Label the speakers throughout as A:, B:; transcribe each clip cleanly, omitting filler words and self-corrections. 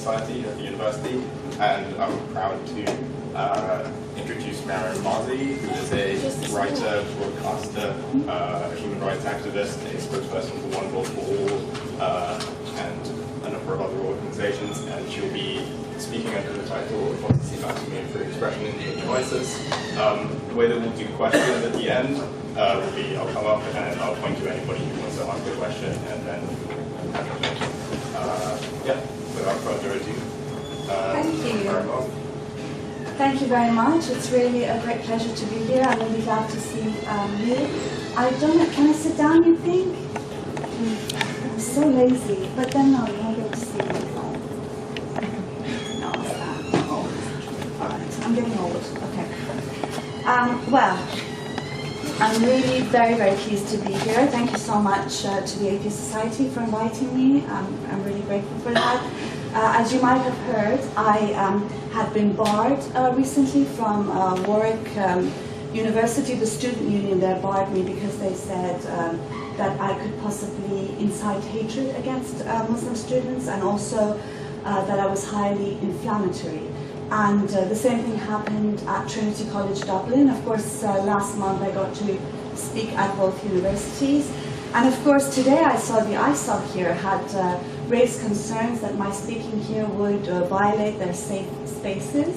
A: Society at the university, and I'm proud to introduce Mary Mazi, who is a writer, broadcaster, human rights activist, a spokesperson for One World for All, and a number of other organizations, and she'll be speaking under the title Apostasy, Blasphemy, and Free Expression in the Age of ISIS. The way that we'll do questions at the end will be I'll come up and I'll point to anybody who wants to ask a question, and then yeah, without further ado.
B: Thank you. Thank you very much. It's really a great pleasure to be here. I'm really glad to see you. I don't know, can I sit down, you think? I'm so lazy, but then no, you won't be able to see me. No, I'll stand. Oh, all right, I'm getting old. Okay. Well, I'm really very, very pleased to be here. Thank you so much to the Atheist Society for inviting me. I'm really grateful for that. As you might have heard, I had been barred recently from Warwick University. The student union there barred me because they said that I could possibly incite hatred against Muslim students, and also that I was highly inflammatory. And the same thing happened at Trinity College Dublin. Of course, last month I got to speak at both universities. And of course, today I saw the ISOC here had raised concerns that my speaking here would violate their safe spaces,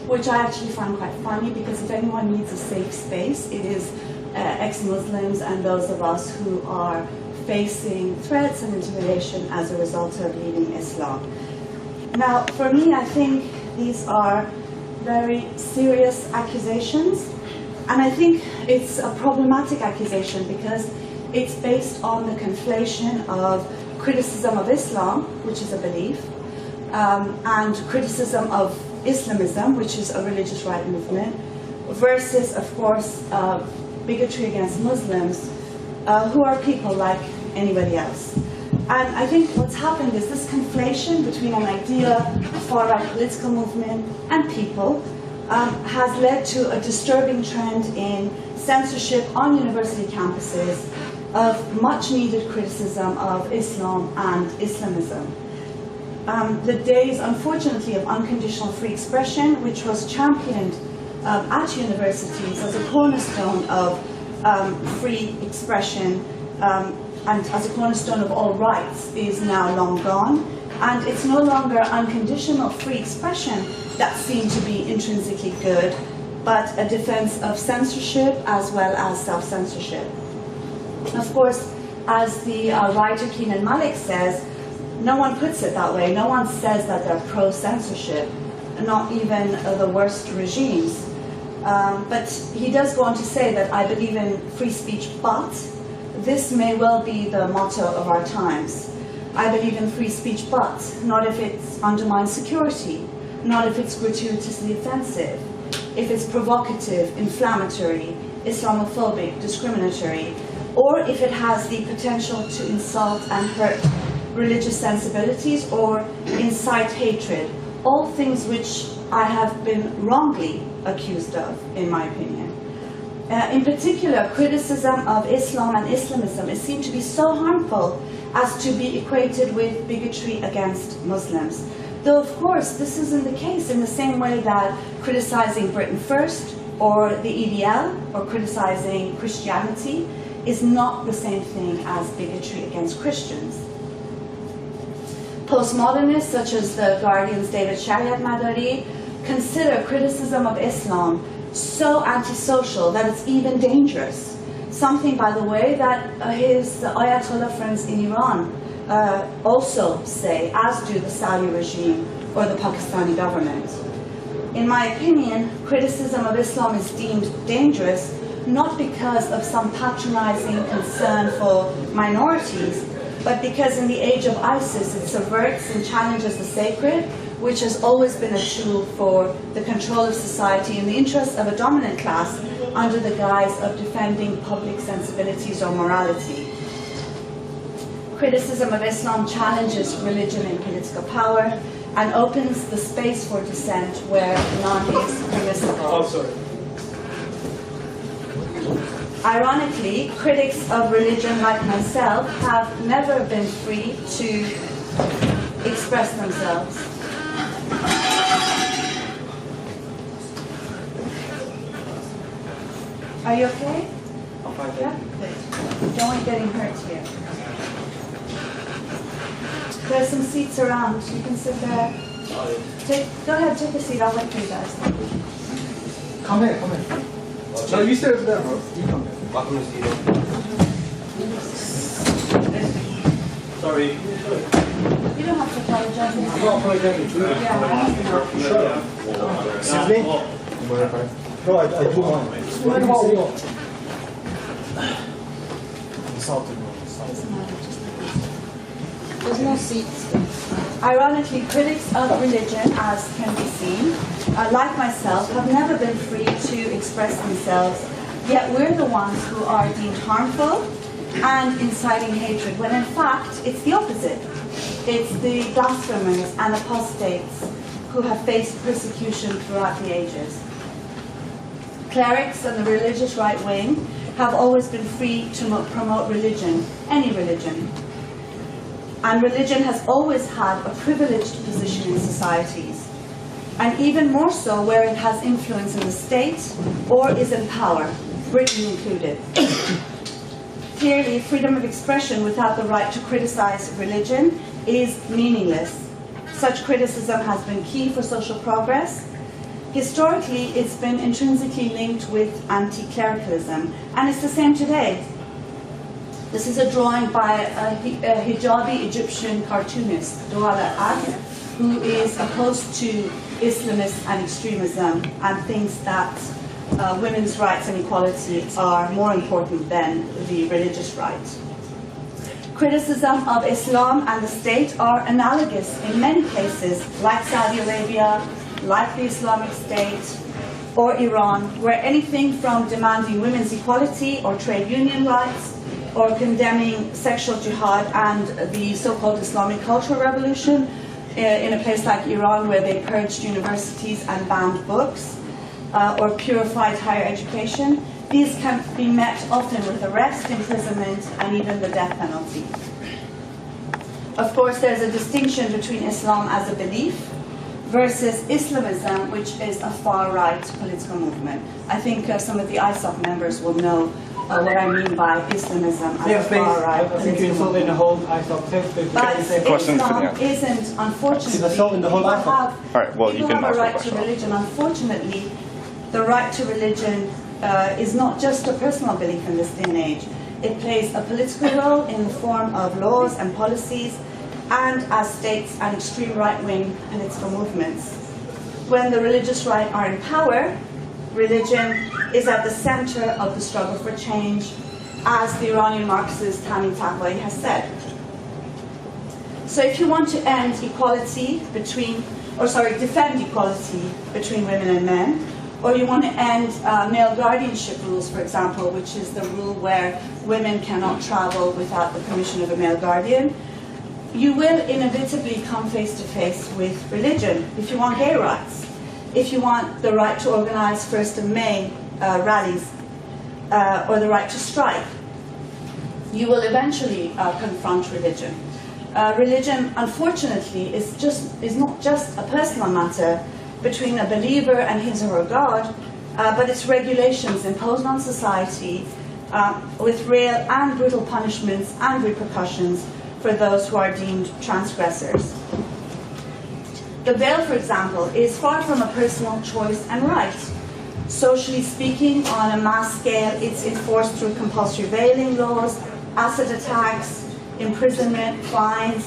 B: which I actually found quite funny, because if anyone needs a safe space, it is ex-Muslims and those of us who are facing threats and intimidation as a result of leaving Islam. Now, for me, I think these are very serious accusations, and I think it's a problematic accusation because it's based on the conflation of criticism of Islam, which is a belief, and criticism of Islamism, which is a religious right movement, versus, of course, bigotry against Muslims, who are people like anybody else. And I think what's happened is this conflation between an idea, a far-right political movement, and people has led to a disturbing trend in censorship on university campuses of much-needed criticism of Islam and Islamism. The days, unfortunately, of unconditional free expression, which was championed at universities as a cornerstone of free expression and as a cornerstone of all rights, is now long gone. And it's no longer unconditional free expression that seemed to be intrinsically good, but a defense of censorship as well as self-censorship. Of course, as the writer Kenan Malik says, no one puts it that way. No one says that they're pro-censorship, not even the worst regimes. But he does go on to say that I believe in free speech, but this may well be the motto of our times. I believe in free speech, but not if it undermines security, not if it's gratuitously offensive, if it's provocative, inflammatory, Islamophobic, discriminatory, or if it has the potential to insult and hurt religious sensibilities or incite hatred, all things which I have been wrongly accused of, in my opinion. In particular, criticism of Islam and Islamism is seen to be so harmful as to be equated with bigotry against Muslims. Though, of course, this isn't the case in the same way that criticizing Britain First or the EDL or criticizing Christianity is not the same thing as bigotry against Christians. Postmodernists, such as the Guardian's David Shariat Madari, consider criticism of Islam so antisocial that it's even dangerous. Something, by the way, that his Ayatollah friends in Iran also say, as do the Saudi regime or the Pakistani government. In my opinion, criticism of Islam is deemed dangerous not because of some patronizing concern for minorities, but because in the age of ISIS it subverts and challenges the sacred, which has always been a tool for the control of society in the interest of a dominant class under the guise of defending public sensibilities or morality. Criticism of Islam challenges religion and political power and opens the space for dissent where none is permissible.
C: Oh, sorry.
B: Ironically, critics of religion like myself have never been free to express themselves. Are you okay?
C: I'm fine.
B: Yeah? Good. Don't want getting hurt here. There's some seats around. You can sit there. Go ahead, take a seat. I'll wait for you guys.
C: Come here, come here. No, you sit over there, bro. You come here. Welcome to Steve. Sorry.
B: You don't have to apologize.
C: I'm not apologizing to you.
B: Yeah.
C: Shut up. Excuse me? No, I do mind. Insulted me.
B: There's no seats. Ironically, critics of religion, as can be seen, like myself, have never been free to express themselves, yet we're the ones who are deemed harmful and inciting hatred, when in fact it's the opposite. It's the blasphemers and apostates who have faced persecution throughout the ages. Clerics and the religious right wing have always been free to promote religion, any religion. And religion has always had a privileged position in societies, and even more so where it has influence in the state or is in power, Britain included. Clearly, freedom of expression without the right to criticize religion is meaningless. Such criticism has been key for social progress. Historically, it's been intrinsically linked with anti-clericalism, and it's the same today. This is a drawing by a hijabi Egyptian cartoonist, Douala Ag, who is opposed to Islamists and extremism and thinks that women's rights and equality are more important than the religious right. Criticism of Islam and the state are analogous in many places, like Saudi Arabia, like the Islamic State, or Iran, where anything from demanding women's equality or trade union rights, or condemning sexual jihad and the so-called Islamic cultural revolution in a place like Iran, where they purged universities and banned books, or purified higher education. These can be met often with arrest, imprisonment, and even the death penalty. Of course, there's a distinction between Islam as a belief versus Islamism, which is a far-right political movement. I think some of the ISOC members will know what I mean by Islamism as a far-right
C: I think you're insulting the whole ISOC.
B: But Islam isn't, unfortunately, people have a right to religion. Unfortunately, the right to religion is not just a personal belief in this day and age. It plays a political role in the form of laws and policies, and as states and extreme right-wing political movements. When the religious right are in power, religion is at the center of the struggle for change, as the Iranian Marxist Tamim Taqvai has said. So if you want to end equality between, defend equality between women and men, or you want to end male guardianship rules, for example, which is the rule where women cannot travel without the permission of a male guardian, you will inevitably come face to face with religion. If you want gay rights, if you want the right to organize 1st of May rallies, or the right to strike, you will eventually confront religion. Religion, unfortunately, is not just a personal matter between a believer and his or her God, but it's regulations imposed on society with real and brutal punishments and repercussions for those who are deemed transgressors. The veil, for example, is far from a personal choice and right. Socially speaking, on a mass scale, it's enforced through compulsory veiling laws, acid attacks, imprisonment, fines,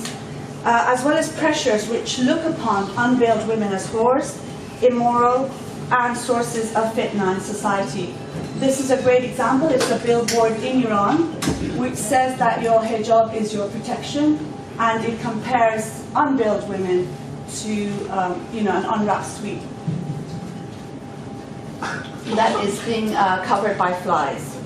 B: as well as pressures which look upon unveiled women as whores, immoral, and sources of fitna in society. This is a great example. It's a billboard in Iran which says that your hijab is your protection, and it compares unveiled women to an unwrapped sweet that is being covered by flies.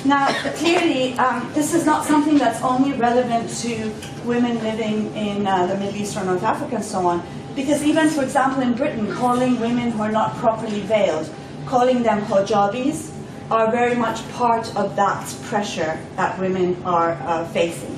B: Now, clearly, this is not something that's only relevant to women living in the Middle East or North Africa and so on, because even, for example, in Britain, calling women who are not properly veiled, calling them hijabis, are very much part of that pressure that women are facing.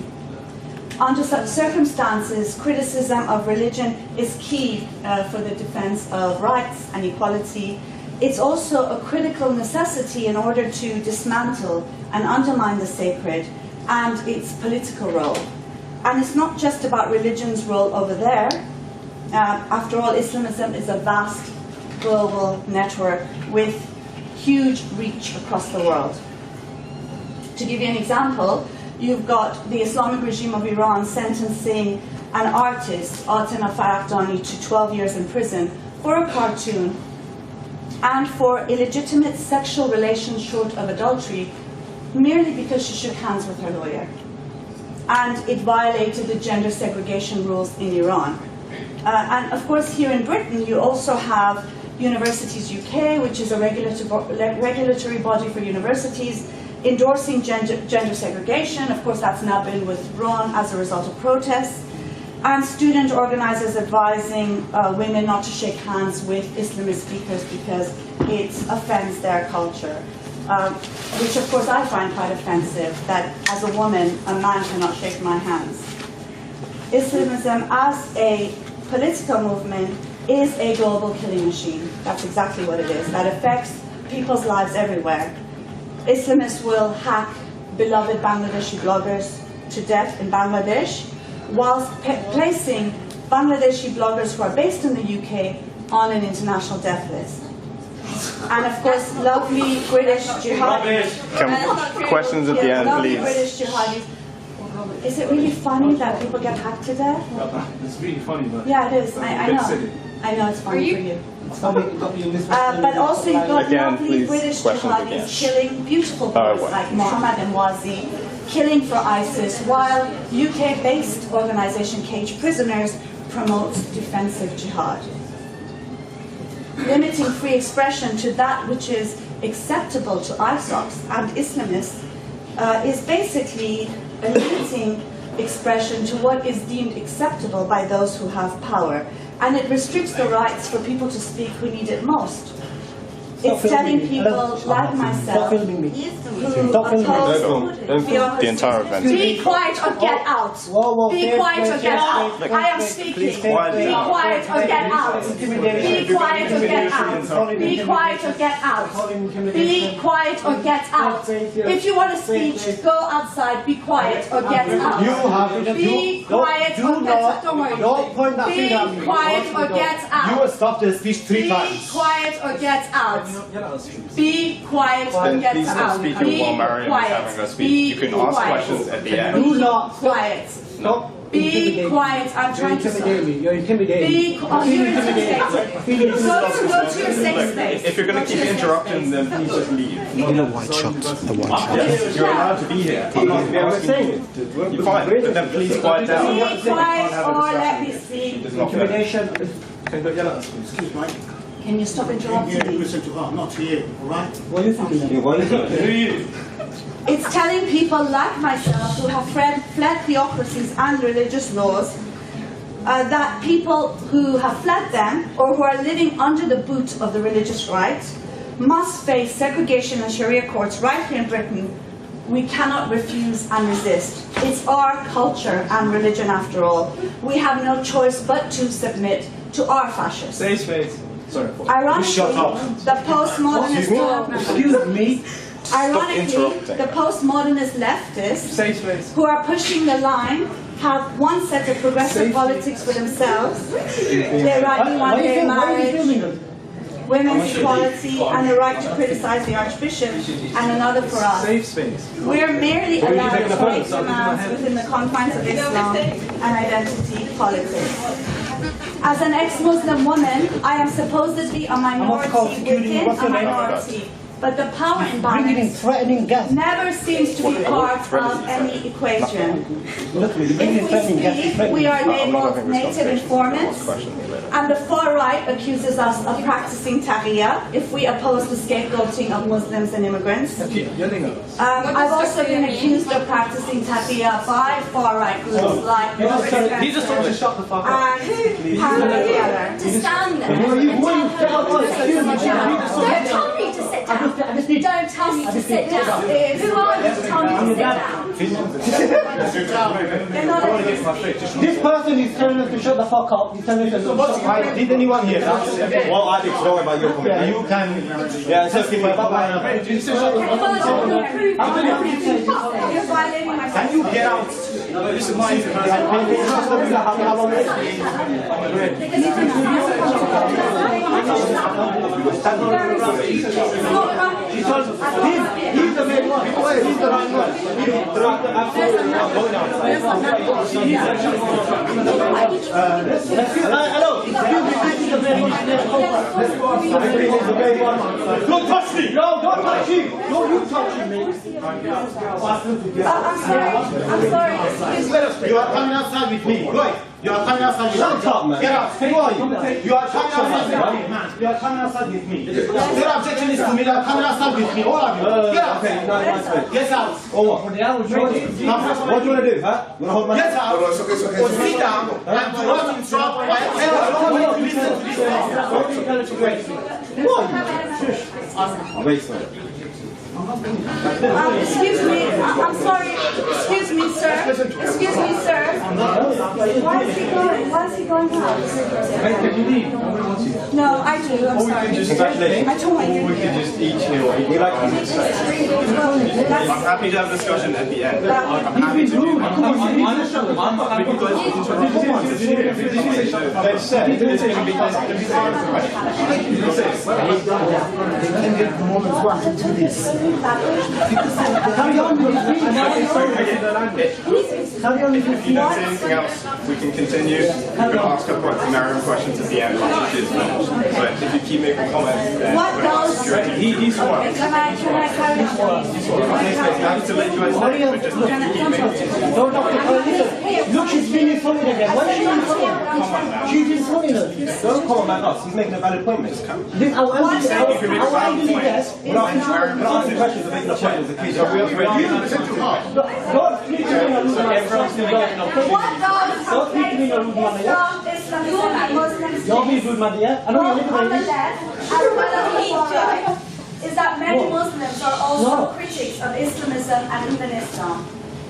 B: Under such circumstances, criticism of religion is key for the defense of rights and equality, it's also a critical necessity in order to dismantle and undermine the sacred and its political role. And it's not just about religion's role over there. After all, Islamism is a vast global network with huge reach across the world. To give you an example, you've got the Islamic regime of Iran sentencing an artist, Atena Farakdani, to 12 years in prison for a cartoon and for illegitimate sexual relations short of adultery, merely because she shook hands with her lawyer. And it violated the gender segregation rules in Iran. And of course, here in Britain, you also have Universities UK, which is a regulatory body for universities, endorsing gender segregation. Of course, that's now been withdrawn as a result of protests. And student organizers advising women not to shake hands with Islamist speakers because it offends their culture. Which, of course, I find quite offensive, that as a woman, a man cannot shake my hands. Islamism, as a political movement, is a global killing machine. That's exactly what it is. That affects people's lives everywhere. Islamists will hack beloved Bangladeshi bloggers to death in Bangladesh, whilst placing Bangladeshi bloggers who are based in the UK on an international death list. And of course, lovely British jihadis.
A: Questions at the end,
B: lovely
A: please.
B: British jihadis. Is it really funny that people get hacked to death?
C: It's really funny, but
B: Yeah, it is. I know. I know it's funny for you. But also you've got
A: Again,
B: lovely
A: please,
B: British
A: questions
B: jihadis
A: again.
B: killing beautiful boys like Mohammed and Wazi, killing for ISIS, while UK-based organisation Cage Prisoners promotes defensive jihad. Limiting free expression to that which is acceptable to ISOCs and Islamists is basically limiting expression to what is deemed acceptable by those who have power. And it restricts the rights for people to speak who need it most. It's telling people like myself who oppose
A: the entire event.
B: be quiet or get out. Be quiet or get out. I am speaking. Be quiet or get out. Be quiet or get out. Be quiet or get out. Be quiet or get out. If you want to speak, go outside. Be quiet or get out. Be quiet or get out. Don't worry.
D: Don't point that finger at me.
B: Be quiet or get out.
D: You will stop the speech 3 times.
B: Be quiet or get out. Be quiet or
A: Then
B: get
A: please stop
B: out.
A: speaking
B: Be
A: while Mariam is
B: quiet.
A: having her speech. You can ask
B: quiet.
A: questions at the end.
D: Do not
B: Quiet.
D: stop.
B: Be quiet. I'm trying to
D: Intimidate me. You're intimidating me.
B: Oh, you're intimidated. Go to your safe space.
A: If you're going to keep interrupting, then please just leave.
E: The white shot. The white shot.
A: Yes, you're allowed to be here. I'm not asking you. You're fine, but then please quiet down.
B: Be quiet or let me speak.
A: It's not fair.
D: Intimidation.
F: Excuse me.
B: Can you stop interrupting me?
F: Listen to her, not to you, all right?
D: What are you thinking?
B: It's telling people like myself who have fled theocracies and religious laws that people who have fled them or who are living under the boot of the religious right must face segregation and Sharia courts right here in Britain. We cannot refuse and resist. It's our culture and religion after all. We have no choice but to submit to our fascists.
C: Safe space. Sorry.
B: Ironically,
D: Shut up.
B: the postmodernist
D: Excuse me.
B: Ironically, the postmodernist leftists
C: Safe space.
B: who are pushing the line have one set of progressive politics for themselves. They rightly want gay marriage, women's equality, and the right to criticize the Archbishop, and another for us.
C: Safe space.
B: We're merely
C: Were you
B: allowed
C: taking a
B: to
C: photo?
B: make demands within the confines of Islam and identity politics. As an ex-Muslim woman, I am supposedly a minority within a minority. But the power imbalance
D: Threatening gas.
B: never seems to be part of any equation.
D: Look at me.
B: If we speak, we are labeled native informants, and the far right accuses us of practicing taqiyya if we oppose the scapegoating of Muslims and immigrants.
C: Keep yelling at us.
B: I've also been accused of practicing taqiyya by far right groups like
C: He just told you to shut the fuck up.
B: and together.
G: To stand there. Don't tell me to sit down. Don't tell me to sit down. Who are you to tell me to sit down?
D: This person is telling us to shut the fuck up. He's telling us to shut the fuck up.
C: Did anyone hear that? Well, I did. Don't about your comment. You can. Yeah, it's okay.
B: You're violating my
C: Can you get out?
F: This is my
C: He's the main one. He's the right one. Hello. Don't touch me. No, don't touch me. No, you touching me.
B: I'm sorry.
F: You are coming outside with me. Right. You are coming outside with me.
C: Shut up, man.
F: Get out. Who are you? You are coming outside with me, man. You are coming outside with me. Your objection is to me. You are coming outside with me. All of you. Get out.
C: Okay, no, that's good.
F: Get out.
C: Or what? What do you want to do, huh? You want to hold my
F: Get out. Or sit down and do not interrupt my
B: Excuse me. I'm sorry. Excuse me, sir. Excuse me, sir. Why is he going? Why is he going out? No, I do. I'm sorry.
C: Congratulations.
B: I don't want you.
A: We could just each hear what
C: We like you.
A: I'm happy to have a discussion at the end. I'm happy to do that. If you don't say anything else, we can continue. We can ask a Mariam questions at the end once it is finished. But if you keep making comments, then
B: What
A: we're not
B: does-
A: security.
C: He's
B: Can I carry on?
A: Happy to let you guys know, but just keep making
D: Don't talk to her. Listen. Look, she's being insulted again. Why is she insulting? She's insulting us.
C: Don't call him like us. He's making a valid point, miss.
D: This, our answer is yes.
C: We're not asking questions and making a point as a kid.
D: Don't speak to me in a rude manner.
B: What does
D: Don't speak to me in a rude manner, yeah?
B: Islamism and Muslims
D: You're being rude, man, yeah? I know you're
B: both on the
D: looking at
B: left as well as the right is that many Muslims are also critics of Islamism and even Islam.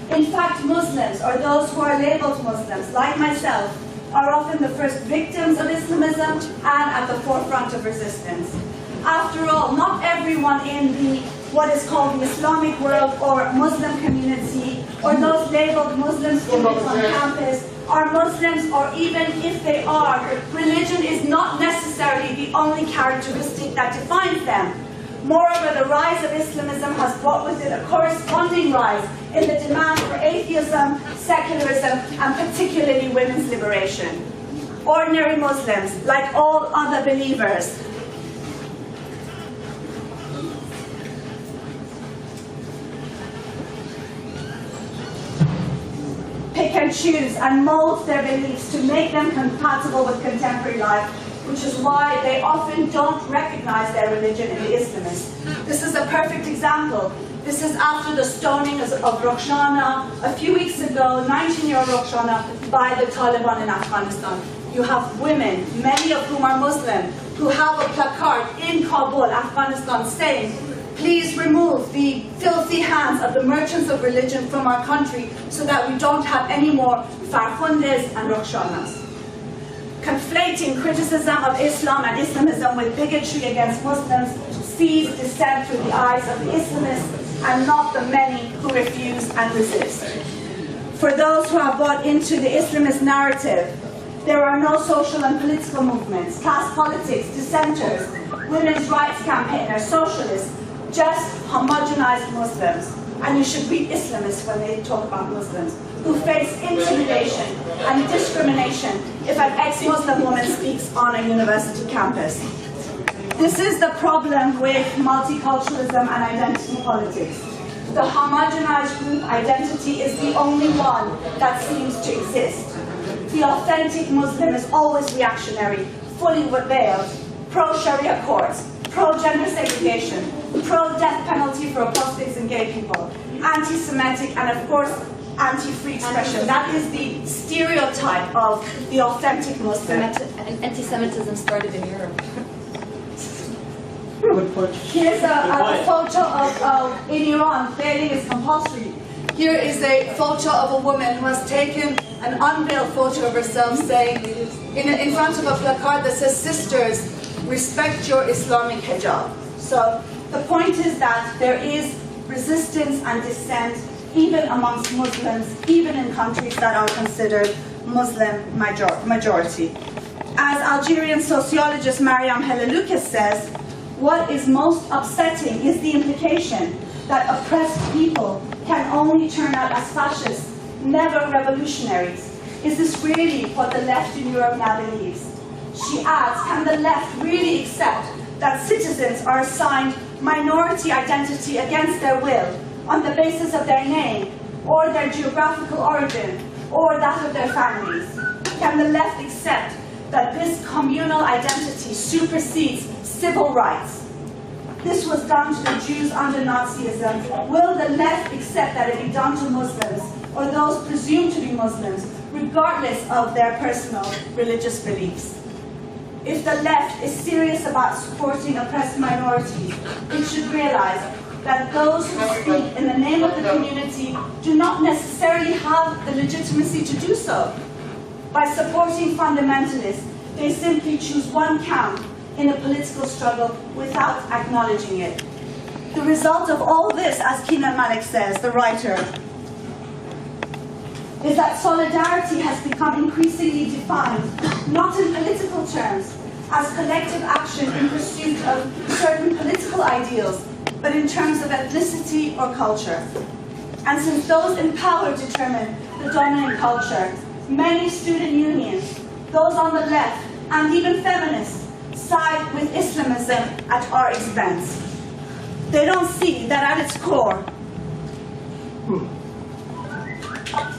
B: In fact, Muslims, or those who are labeled Muslims, like myself, are often the first victims of Islamism and at the forefront of resistance. After all, not everyone in what is called the Islamic world or Muslim community, or those labeled Muslim students on campus, are Muslims, or even if they are, religion is not necessarily the only characteristic that defines them. Moreover, the rise of Islamism has brought with it a corresponding rise in the demand for atheism, secularism, and particularly women's liberation. Ordinary Muslims, like all other believers, pick and choose and mold their beliefs to make them compatible with contemporary life, which is why they often don't recognize their religion in the Islamists. This is a perfect example. This is after the stoning of Roxana a few weeks ago, 19-year-old Roxana, by the Taliban in Afghanistan. You have women, many of whom are Muslim, who have a placard in Kabul, Afghanistan, saying, please remove the filthy hands of the merchants of religion from our country so that we don't have any more Farkhundes and Rokshanas. Conflating criticism of Islam and Islamism with bigotry against Muslims sees dissent through the eyes of the Islamists and not the many who refuse and resist. For those who have bought into the Islamist narrative, there are no social and political movements, class politics, dissenters, women's rights campaigners, socialists, just homogenized Muslims. And you should read Islamists when they talk about Muslims, who face intimidation and discrimination if an ex-Muslim woman speaks on a university campus. This is the problem with multiculturalism and identity politics. The homogenized group identity is the only one that seems to exist. The authentic Muslim is always reactionary, fully veiled, pro-Sharia courts, pro-gender segregation, pro-death penalty for apostates and gay people, anti-Semitic, and of course, anti-free expression. That is the stereotype of the authentic Muslim.
G: Anti-Semitism started in Europe.
B: Here's a photo of in Iran, veiling is compulsory. Here is a photo of a woman who has taken an unveiled photo of herself saying, in front of a placard that says, "Sisters, respect your Islamic hijab." So the point is that there is resistance and dissent even amongst Muslims, even in countries that are considered Muslim majority. As Algerian sociologist Mariam Helaloukas says, what is most upsetting is the implication that oppressed people can only turn out as fascists, never revolutionaries. Is this really what the left in Europe now believes? She adds, can the left really accept that citizens are assigned minority identity against their will on the basis of their name, or their geographical origin, or that of their families? Can the left accept that this communal identity supersedes civil rights? This was done to the Jews under Nazism. Will the left accept that it be done to Muslims, or those presumed to be Muslims, regardless of their personal religious beliefs? If the left is serious about supporting oppressed minorities, it should realize that those who speak in the name of the community do not necessarily have the legitimacy to do so. By supporting fundamentalists, they simply choose one camp in a political struggle without acknowledging it. The result of all this, as Kenan Malik says, the writer, is that solidarity has become increasingly defined, not in political terms, as collective action in pursuit of certain political ideals, but in terms of ethnicity or culture. And since those in power determine the dominant culture, many student unions, those on the left, and even feminists, side with Islamism at our expense. They don't see that at its core,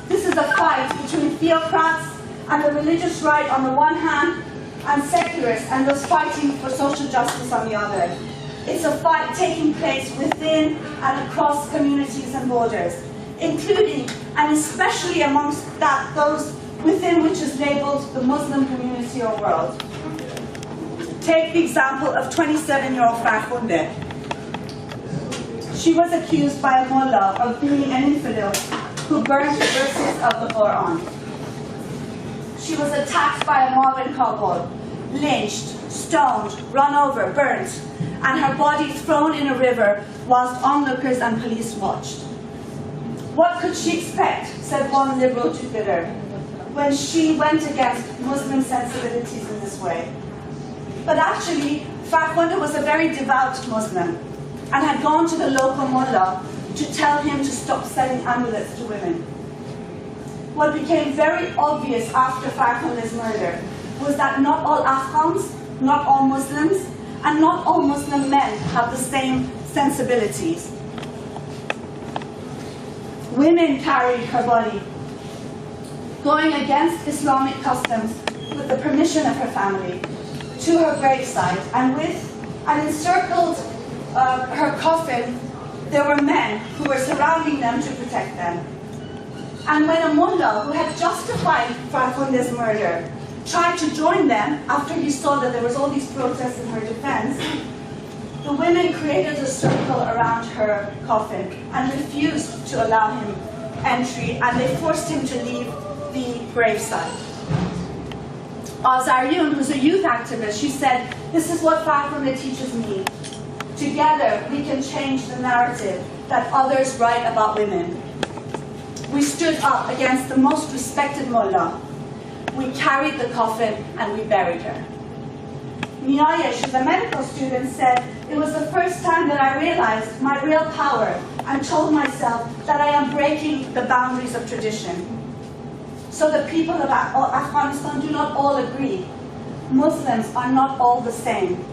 B: this is a fight between theocrats and the religious right on the one hand, and secularists and those fighting for social justice on the other. It's a fight taking place within and across communities and borders, including and especially amongst those within which is labeled the Muslim community or world. Take the example of 27-year-old Farkhunde. She was accused by a mullah of being an infidel who burned verses of the Quran. She was attacked by a mob in Kabul, lynched, stoned, run over, burnt, and her body thrown in a river whilst onlookers and police watched. What could she expect, said one liberal to Twitter, when she went against Muslim sensibilities in this way? But actually, Farkhunde was a very devout Muslim and had gone to the local mullah to tell him to stop selling amulets to women. What became very obvious after Farkhunde's murder was that not all Afghans, not all Muslims, and not all Muslim men have the same sensibilities. Women carried her body, going against Islamic customs with the permission of her family, to her gravesite, and encircled her coffin, there were men who were surrounding them to protect them. And when a mullah who had justified Farkhunde's murder tried to join them after he saw that there was all these protests in her defense, the women created a circle around her coffin and refused to allow him entry, and they forced him to leave the gravesite. Azariyun, who's a youth activist, she said, "This is what Farkhunde teaches me. Together we can change the narrative that others write about women." We stood up against the most respected mullah. We carried the coffin and we buried her. Niayesh, who's a medical student, said, "It was the first time that I realized my real power and told myself that I am breaking the boundaries of tradition." So the people of Afghanistan do not all agree. Muslims are not all the same.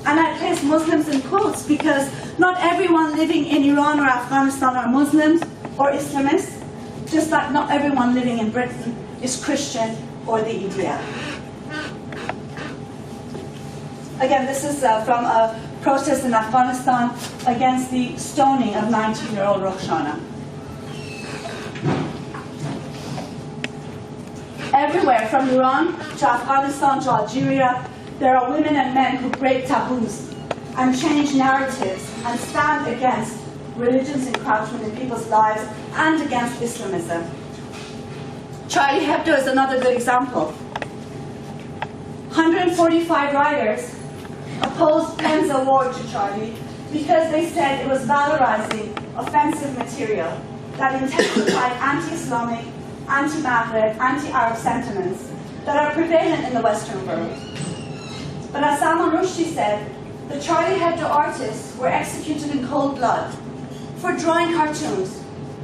B: And I place Muslims in quotes because not everyone living in Iran or Afghanistan are Muslims or Islamists, just like not everyone living in Britain is Christian or the EDF. Again, this is from a protest in Afghanistan against the stoning of 19-year-old Rokhshana. everywhere from Iran to Afghanistan to Algeria, there are women and men who break taboos and change narratives and stand against religion's encroachment in people's lives and against Islamism. Charlie Hebdo is another good example. 145 writers opposed Penn's award to Charlie because they said it was valorizing offensive material that intensified anti-Islamic, anti-Maghreb, anti-Arab sentiments that are prevalent in the Western world. But as Salman Rushdie said, the Charlie Hebdo artists were executed in cold blood for drawing cartoons,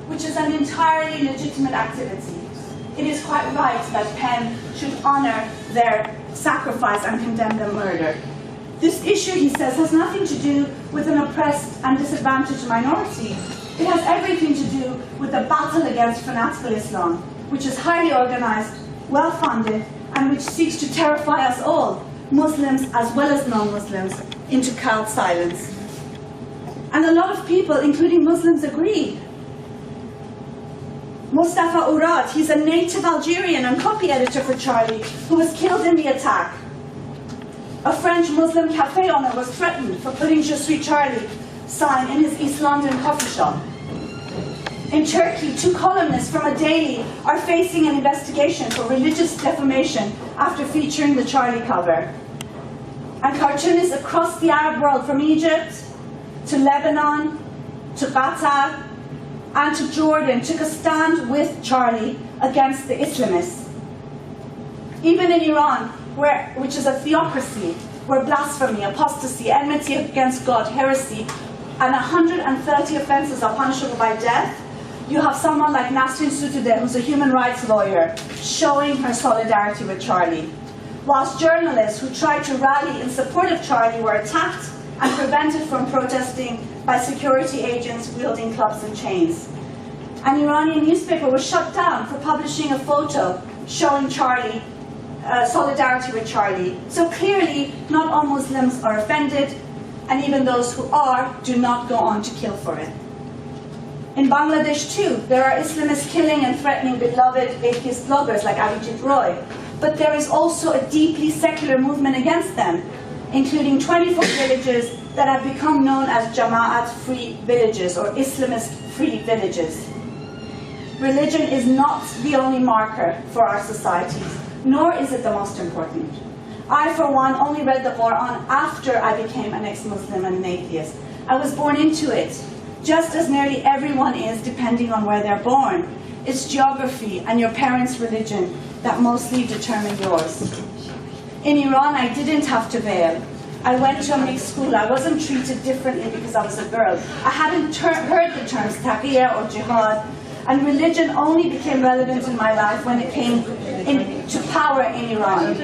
B: which is an entirely legitimate activity. It is quite right that Penn should honor their sacrifice and condemn their murder. This issue, he says, has nothing to do with an oppressed and disadvantaged minority. It has everything to do with the battle against fanatical Islam, which is highly organized, well-funded, and which seeks to terrify us all, Muslims as well as non-Muslims, into cowed silence. And a lot of people, including Muslims, agree. Mustafa Urad, he's a native Algerian and copy editor for Charlie, who was killed in the attack. A French Muslim cafe owner was threatened for putting Je suis Charlie sign in his East London coffee shop. In Turkey, 2 columnists from a daily are facing an investigation for religious defamation after featuring the Charlie cover. And cartoonists across the Arab world, from Egypt to Lebanon to Qatar and to Jordan, took a stand with Charlie against the Islamists. Even in Iran, which is a theocracy, where blasphemy, apostasy, enmity against God, heresy, and 130 offenses are punishable by death, you have someone like Nasrin Sotoudeh, who's a human rights lawyer, showing her solidarity with Charlie. Whilst journalists who tried to rally in support of Charlie were attacked and prevented from protesting by security agents wielding clubs and chains. An Iranian newspaper was shut down for publishing a photo showing Charlie, solidarity with Charlie. So clearly, not all Muslims are offended, and even those who are do not go on to kill for it. In Bangladesh too, there are Islamists killing and threatening beloved atheist bloggers like Abhijit Roy. But there is also a deeply secular movement against them, including 24 villages that have become known as Jama'at-free villages or Islamist-free villages. Religion is not the only marker for our societies, nor is it the most important. I, for one, only read the Quran after I became an ex-Muslim and an atheist. I was born into it, just as nearly everyone is, depending on where they're born. It's geography and your parents' religion that mostly determine yours. In Iran, I didn't have to veil. I went to a mixed school. I wasn't treated differently because I was a girl. I hadn't heard the terms taqiyya or jihad, and religion only became relevant in my life when it came to power in Iran.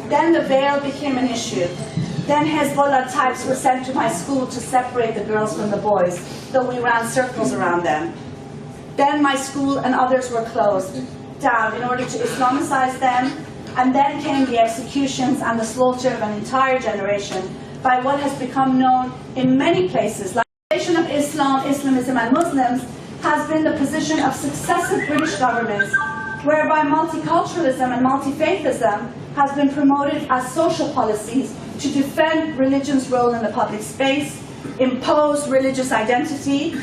B: Then the veil became an issue. Then Hezbollah types were sent to my school to separate the girls from the boys, though we ran circles around them. Then my school and others were closed down in order to Islamicize them, and then came the executions and the slaughter of an entire generation by what has become known in many places. Like the relation of Islam, Islamism, and Muslims has been the position of successive British governments, whereby multiculturalism and multi-faithism has been promoted as social policies to defend religion's role in the public space, impose religious identity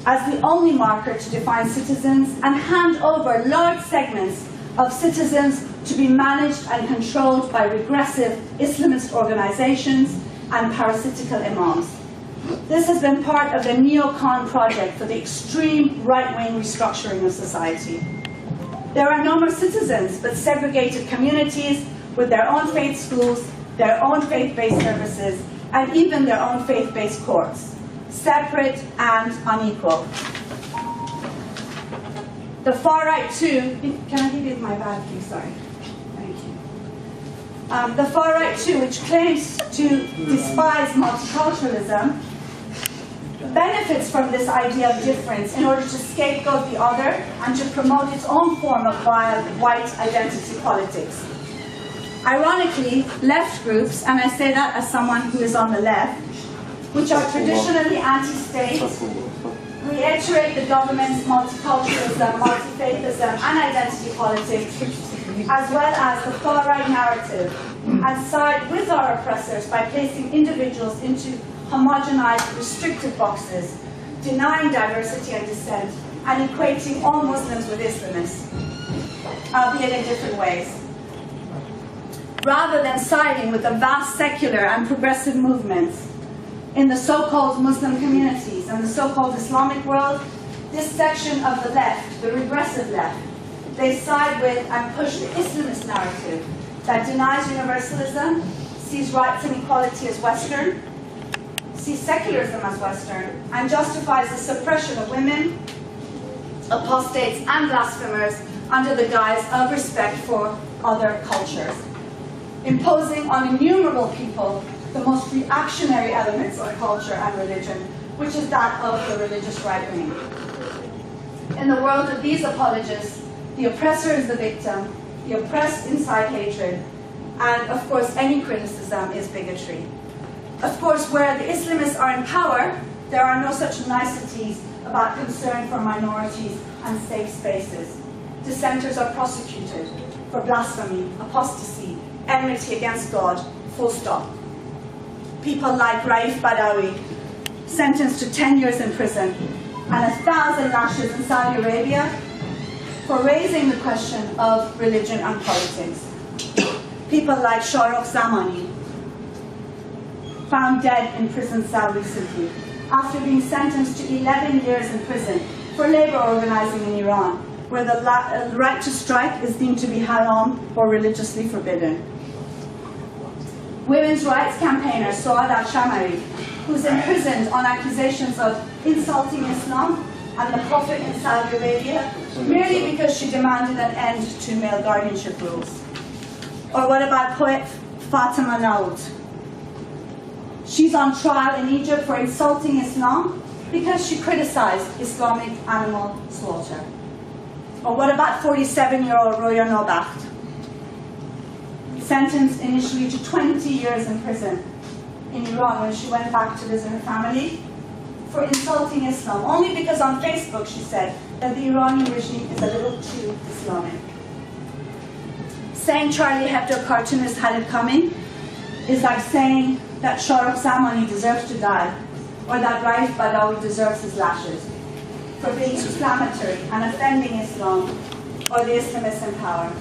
B: as the only marker to define citizens, and hand over large segments of citizens to be managed and controlled by regressive Islamist organizations and parasitical imams. This has been part of the neocon project for the extreme right-wing restructuring of society. There are no more citizens, but segregated communities with their own faith schools, their own faith-based services, and even their own faith-based courts, separate and unequal. The far right too, can I give you my bag, please? Sorry. Thank you. The far right too, which claims to despise multiculturalism, benefits from this idea of difference in order to scapegoat the other and to promote its own form of vile white identity politics. Ironically, left groups, and I say that as someone who is on the left, which are traditionally anti-state, reiterate the government's multiculturalism, multi-faithism, and identity politics, as well as the far-right narrative, and side with our oppressors by placing individuals into homogenized, restrictive boxes, denying diversity and dissent, and equating all Muslims with Islamists, albeit in different ways. Rather than siding with the vast secular and progressive movements in the so-called Muslim communities and the so-called Islamic world, this section of the left, the regressive left, they side with and push the Islamist narrative that denies universalism, sees rights and equality as Western, sees secularism as Western, and justifies the suppression of women, apostates, and blasphemers under the guise of respect for other cultures, imposing on innumerable people the most reactionary elements of culture and religion, which is that of the religious right wing. In the world of these apologists, the oppressor is the victim, the oppressed incite hatred, and of course any criticism is bigotry. Of course, where the Islamists are in power, there are no such niceties about concern for minorities and safe spaces. Dissenters are prosecuted for blasphemy, apostasy, enmity against God, full stop. People like Raif Badawi, sentenced to 10 years in prison and 1,000 lashes in Saudi Arabia for raising the question of religion and politics. People like Shahrukh Zamani, found dead in prison cell recently after being sentenced to 11 years in prison for labor organizing in Iran, where the right to strike is deemed to be haram or religiously forbidden. Women's rights campaigner Suad al-Shamari, who's imprisoned on accusations of insulting Islam and the Prophet in Saudi Arabia, merely because she demanded an end to male guardianship rules. Or what about poet Fatima Naoud? She's on trial in Egypt for insulting Islam because she criticized Islamic animal slaughter. Or what about 47-year-old Roya Nobacht, sentenced initially to 20 years in prison in Iran when she went back to visit her family for insulting Islam, only because on Facebook she said that the Iranian regime is a little too Islamic. Saying Charlie Hebdo cartoonist had it coming is like saying that Shahrukh Zamani deserves to die, or that Raif Badawi deserves his lashes for being inflammatory and offending Islam or the Islamists in power.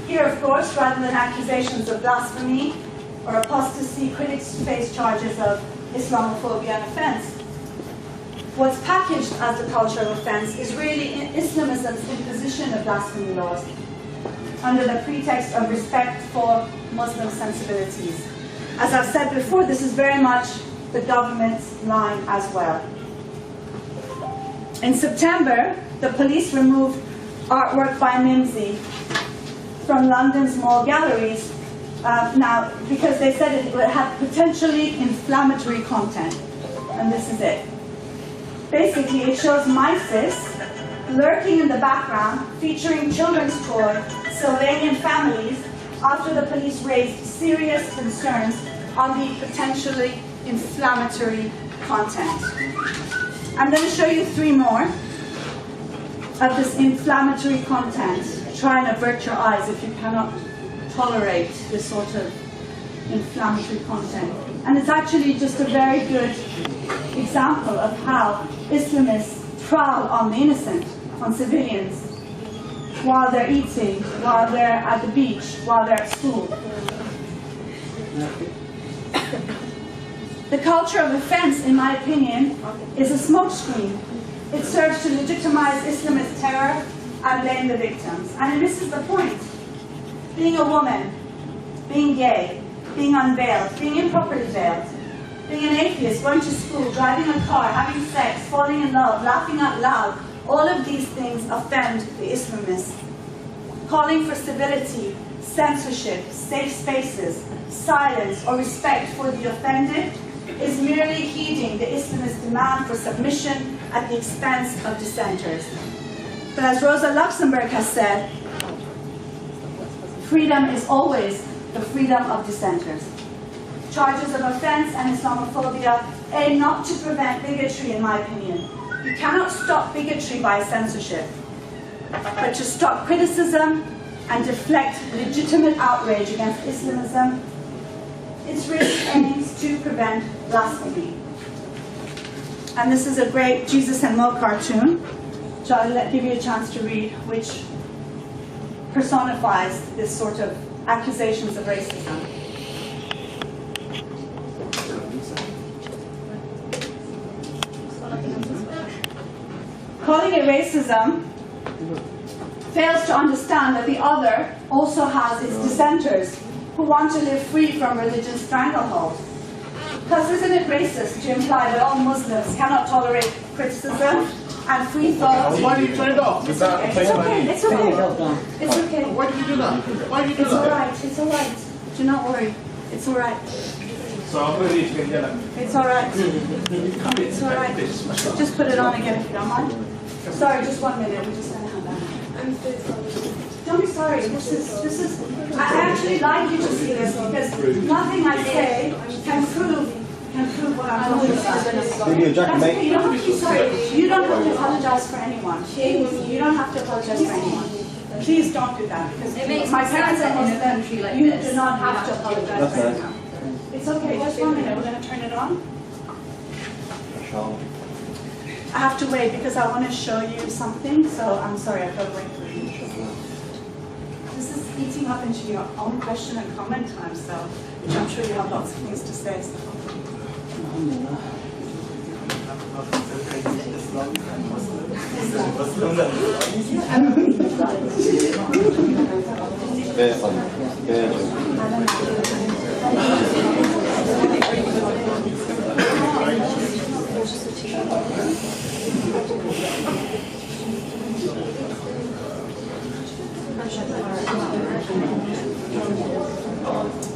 B: Here, of course, rather than accusations of blasphemy or apostasy, critics face charges of Islamophobia and offense. What's packaged as the culture of offense is really Islamism's imposition of blasphemy laws under the pretext of respect for Muslim sensibilities. As I've said before, this is very much the government's line as well. In September, the police removed artwork by Mimsy from London's mall galleries now because they said it would have potentially inflammatory content. And this is it. Basically, it shows mice lurking in the background, featuring children's toy, Sylvanian families, after the police raised serious concerns on the potentially inflammatory content. I'm going to show you 3 more of this inflammatory content. Try and avert your eyes if you cannot tolerate this sort of inflammatory content. And it's actually just a very good example of how Islamists prowl on the innocent, on civilians, while they're eating, while they're at the beach, while they're at school. The culture of offense, in my opinion, is a smokescreen. It serves to legitimize Islamist terror and blame the victims. And it misses the point. Being a woman, being gay, being unveiled, being improperly veiled, being an atheist, going to school, driving a car, having sex, falling in love, laughing out loud, all of these things offend the Islamists. Calling for civility, censorship, safe spaces, silence, or respect for the offended is merely heeding the Islamist demand for submission at the expense of dissenters. But as Rosa Luxemburg has said, freedom is always the freedom of dissenters. Charges of offense and Islamophobia aim not to prevent bigotry, in my opinion, You cannot stop bigotry by censorship, but to stop criticism and deflect legitimate outrage against Islamism, its risk aims to prevent blasphemy. And this is a great Jesus and Mo cartoon, which I'll give you a chance to read, which personifies this sort of accusations of racism. Calling it racism fails to understand that the other also has its dissenters who want to live free from religion's stranglehold. Because isn't it racist to imply that all Muslims cannot tolerate criticism and free thought?
F: Why do you turn it off?
B: It's okay, it's okay, it's okay. It's okay.
F: Why did you do that? Why did you do
B: It's
F: that?
B: alright, it's alright. Do not worry. It's alright.
F: So I'm going to leave you again.
B: It's alright. It's alright. Just put it on again if you don't mind. Sorry, just 1 minute. We're just going to have that. I'm so sorry. Don't be sorry. This is. I actually like you to see this because nothing I say can prove what I'm talking about. That's okay. You don't have to be sorry. You don't have to apologize for anyone. You don't have to apologize for anyone. Please don't do that because my parents are Muslim. You do not have to apologize for anyone. It's okay. Just 1 minute. We're going to turn it on. I have to wait because I want to show you something, so I'm sorry, I've got to wait for you. This is eating up into your own question and comment time, so which I'm sure you have lots of things to say. So.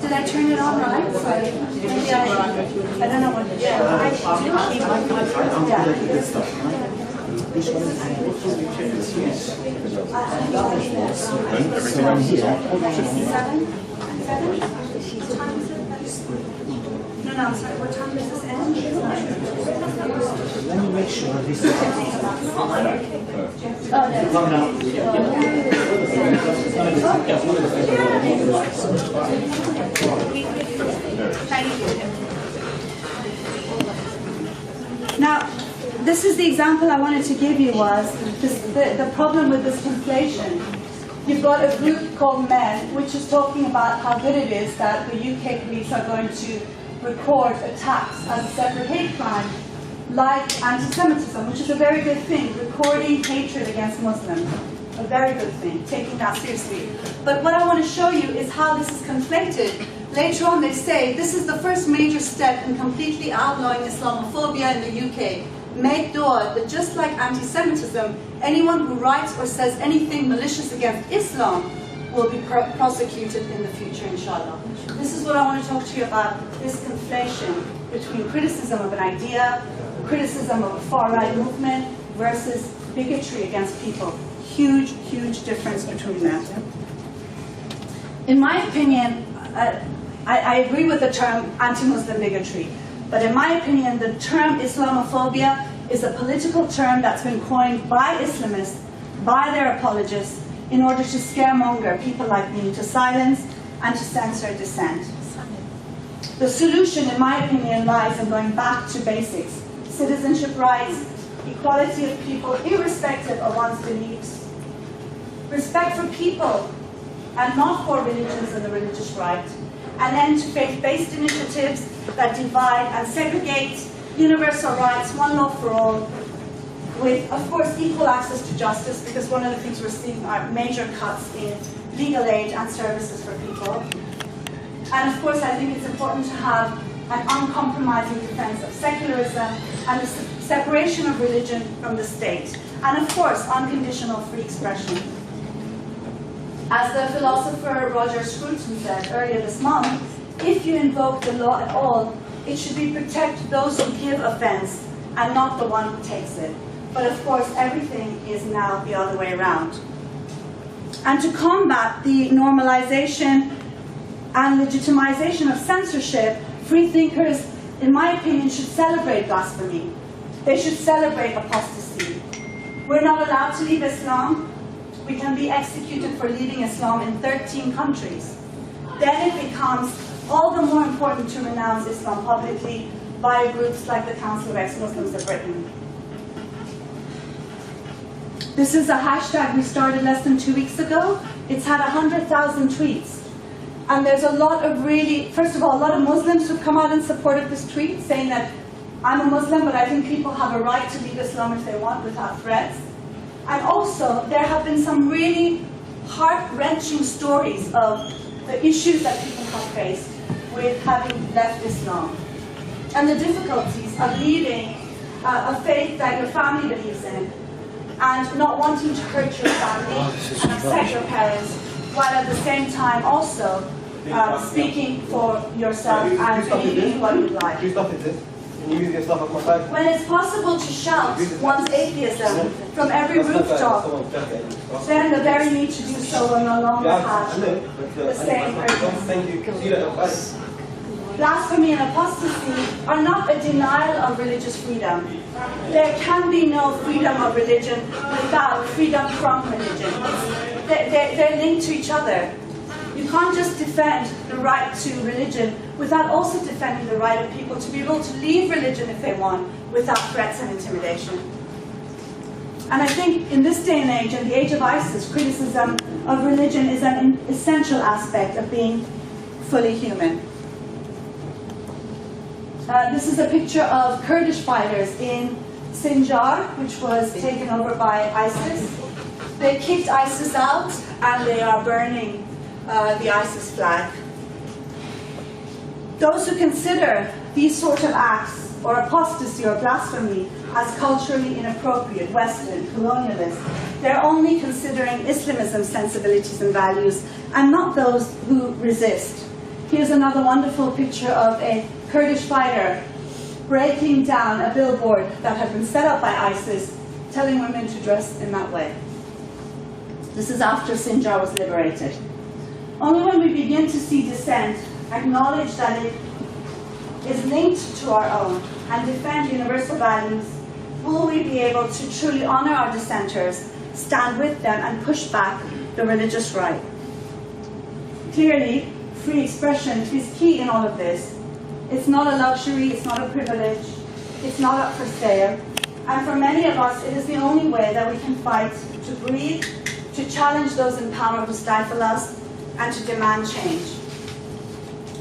B: Did I turn it on right? Sorry. Maybe I don't know what to do. No, I'm sorry. What time does this end?
D: Let me make sure this is
B: Now, this is the example I wanted to give you was the problem with this conflation. You've got a group called Men, which is talking about how good it is that the UK police are going to record attacks as a separate hate crime, like anti-Semitism, which is a very good thing, recording hatred against Muslims. A very good thing, taking that seriously. But what I want to show you is how this is conflated. Later on they say, this is the first major step in completely outlawing Islamophobia in the UK. Make dua that just like anti-Semitism, anyone who writes or says anything malicious against Islam will be prosecuted in the future, inshallah. This is what I want to talk to you about, this conflation between criticism of an idea, criticism of a far-right movement, versus bigotry against people. Huge, huge difference between them. In my opinion, I agree with the term anti-Muslim bigotry, but in my opinion, the term Islamophobia is a political term that's been coined by Islamists, by their apologists, in order to scaremonger people like me into silence and to censor dissent. The solution, in my opinion, lies in going back to basics. Citizenship rights, equality of people, irrespective of one's beliefs, respect for people, and not for religions and the religious right, an end to faith-based initiatives that divide and segregate, universal rights, one law for all, with, of course, equal access to justice, because one of the things we're seeing are major cuts in legal aid and services for people. And of course, I think it's important to have an uncompromising defense of secularism and the separation of religion from the state. And of course, unconditional free expression. As the philosopher Roger Scruton said earlier this month, if you invoke the law at all, it should be protect those who give offense and not the one who takes it. But of course, everything is now the other way around. And to combat the normalization and legitimization of censorship, free thinkers, in my opinion, should celebrate blasphemy. They should celebrate apostasy. We're not allowed to leave Islam. We can be executed for leaving Islam in 13 countries. Then it becomes all the more important to renounce Islam publicly by groups like the Council of Ex-Muslims of Britain. This is a hashtag we started less than 2 weeks ago. It's had 100,000 tweets. And there's a lot of really, first of all, a lot of Muslims who've come out in support of this tweet, saying that I'm a Muslim, but I think people have a right to leave Islam if they want without threats. And also, there have been some really heart-wrenching stories of the issues that people have faced with having left Islam. And the difficulties of leaving a faith that your family believes in, and not wanting to hurt your family and upset your parents, while at the same time also speaking for yourself and believing what you like. When it's possible to shout one's atheism from every rooftop, then the very need to do so will no longer have the same urgency. Blasphemy and apostasy are not a denial of religious freedom. There can be no freedom of religion without freedom from religion. They're linked to each other. You can't just defend the right to religion without also defending the right of people to be able to leave religion if they want without threats and intimidation. And I think in this day and age, in the age of ISIS, criticism of religion is an essential aspect of being fully human. This is a picture of Kurdish fighters in Sinjar, which was taken over by ISIS. They kicked ISIS out and they are burning the ISIS flag. Those who consider these sort of acts, or apostasy or blasphemy, as culturally inappropriate, Western, colonialist, they're only considering Islamism's sensibilities and values, and not those who resist. Here's another wonderful picture of a Kurdish fighter breaking down a billboard that had been set up by ISIS, telling women to dress in that way. This is after Sinjar was liberated. Only when we begin to see dissent, acknowledge that it is linked to our own, and defend universal values, will we be able to truly honor our dissenters, stand with them, and push back the religious right. Clearly, free expression is key in all of this. It's not a luxury, it's not a privilege, it's not up for sale. And for many of us, it is the only way that we can fight to breathe, to challenge those in power who stifle us, and to demand change.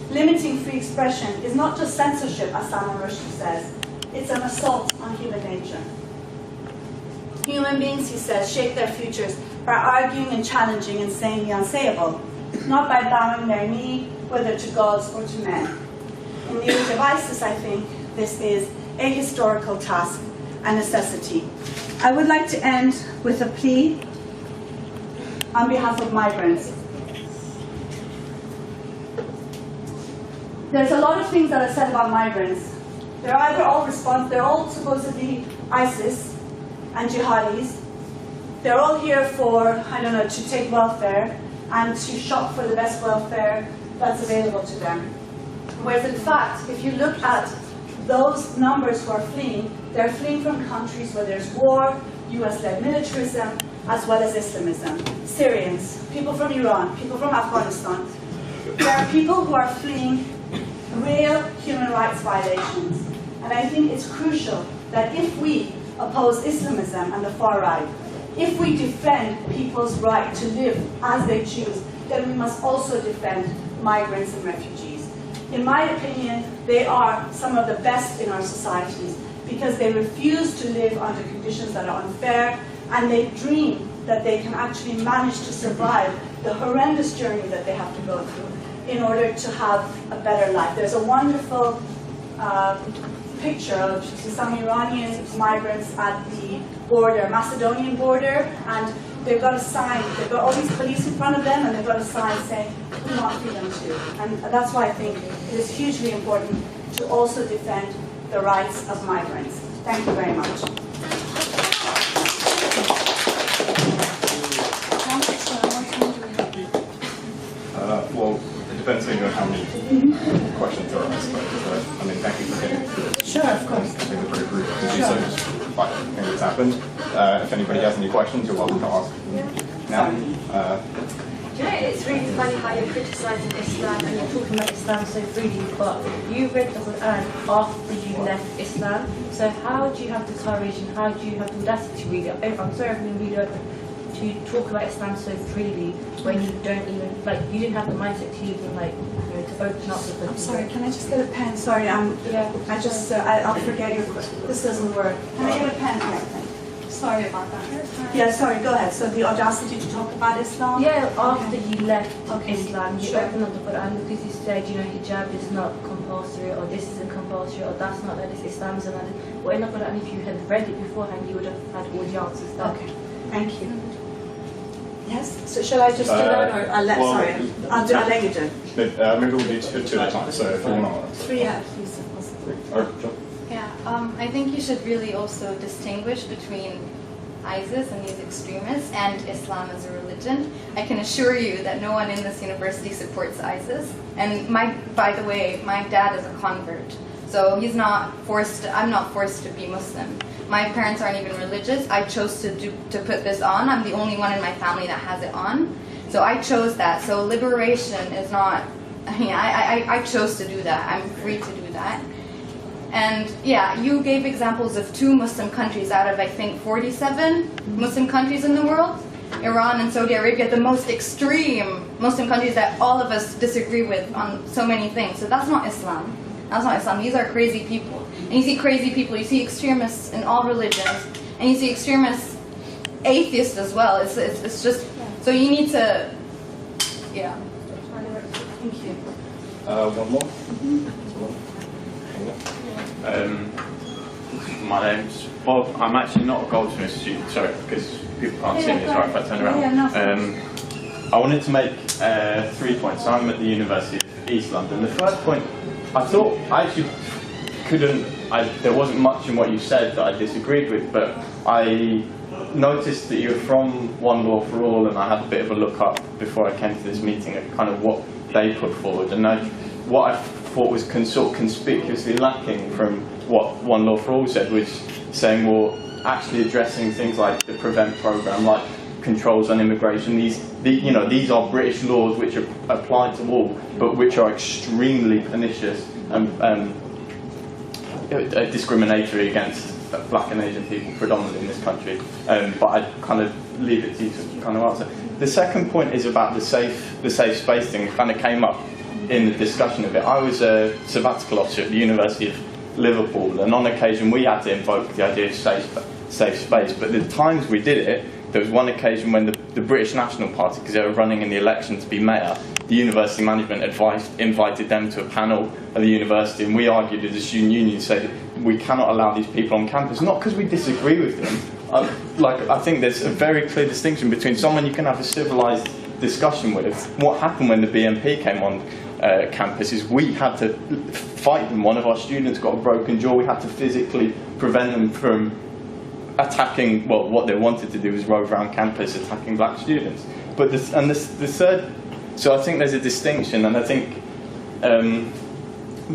B: Limiting free expression is not just censorship, as Salman Rushdie says. It's an assault on human nature. Human beings, he says, shape their futures by arguing and challenging and saying the unsayable, not by bowing their knee, whether to gods or to men. In the age of ISIS, I think this is a historical task and necessity. I would like to end with a plea on behalf of migrants. There's a lot of things that are said about migrants. They're either they're all supposedly ISIS and jihadis. They're all here for, I don't know, to take welfare and to shop for the best welfare that's available to them. Whereas in fact, if you look at those numbers who are fleeing, they're fleeing from countries where there's war, US-led militarism, as well as Islamism. Syrians, people from Iran, people from Afghanistan. There are people who are fleeing real human rights violations. And I think it's crucial that if we oppose Islamism and the far right, if we defend people's right to live as they choose, then we must also defend migrants and refugees. In my opinion, they are some of the best in our societies because they refuse to live under conditions that are unfair, and they dream that they can actually manage to survive the horrendous journey that they have to go through in order to have a better life. There's a wonderful picture of some Iranian migrants at the border, Macedonian border, and they've got a sign, they've got all these police in front of them, and they've got a sign saying, we want freedom too. And that's why I think it is hugely important to also defend the rights of migrants. Thank you very much.
A: Well, it depends on how many questions there are, I suppose. I mean, thank you for getting.
B: Sure, of course.
A: I think they're pretty brief. but I think it's happened. If anybody has any questions, you're welcome to ask now.
H: Do you know, it's really funny how you're criticising Islam and you're talking about Islam so freely, but you read the Quran after you left Islam. So how do you have the courage and how do you have the audacity to read it? I'm sorry, I'm being really open, to talk about Islam so freely when you don't even, like, you didn't have the mindset to even, like, you know, to open up with it.
B: I'm sorry, can I just get a pen? Sorry, I'll forget your question. This doesn't work. Can I get a pen here? Sorry about that. Yeah, sorry, go ahead. So the audacity to talk about Islam?
H: Yeah, after you left Islam, you opened up the Quran because you said, you know, hijab is not compulsory, or this isn't compulsory, or that's not like this, Islam isn't like this. Well, in the Quran, if you had read it beforehand, you would have had all the answers there.
B: Okay, thank you. Yes? So shall I just do that, or I'll let you do.
A: Maybe we'll do two at a time, so if you want to...
B: Three, yeah, please.
I: Yeah, I think you should really also distinguish between ISIS and these extremists and Islam as a religion. I can assure you that no one in this university supports ISIS. And by the way, my dad is a convert. So I'm not forced to be Muslim. My parents aren't even religious. I chose to put this on. I'm the only one in my family that has it on. So I chose that. So liberation is not, I chose to do that. I'm free to do that. And yeah, you gave examples of 2 Muslim countries out of, I think, 47 Muslim countries in the world. Iran and Saudi Arabia, the most extreme Muslim countries that all of us disagree with on so many things. So that's not Islam. That's not Islam. These are crazy people. And you see crazy people, you see extremists in all religions, and you see extremists, atheists as well. It's just, so you need to, yeah.
B: Thank you.
A: One more?
J: My name's Bob. I'm actually not a Goldsmiths student, sorry, because people can't see me, sorry if I turn around. I wanted to make 3 points. I'm at the University of East London. The first point, I actually there wasn't much in what you said that I disagreed with, but I noticed that you were from One Law for All, and I had a bit of a look up before I came to this meeting at kind of what they put forward. And what I thought was sort of conspicuously lacking from what One Law for All said was saying, well, actually addressing things like the Prevent programme, like controls on immigration. These are British laws which are applied to all, but which are extremely pernicious and discriminatory against black and Asian people predominantly in this country. But I'd kind of leave it to you to kind of answer. The second point is about the safe space thing. It kind of came up in the discussion of it. I was a sabbatical officer at the University of Liverpool, and on occasion we had to invoke the idea of safe space, but the times we did it, there was one occasion when the British National Party, because they were running in the election to be mayor, the university management invited them to a panel at the university, and we argued as a student union, said we cannot allow these people on campus, not because we disagree with them. I think there's a very clear distinction between someone you can have a civilised discussion with. What happened when the BNP came on campus is we had to fight them. One of our students got a broken jaw. We had to physically prevent them from attacking, well, what they wanted to do was rove around campus attacking black students. But the third, so I think there's a distinction, and I think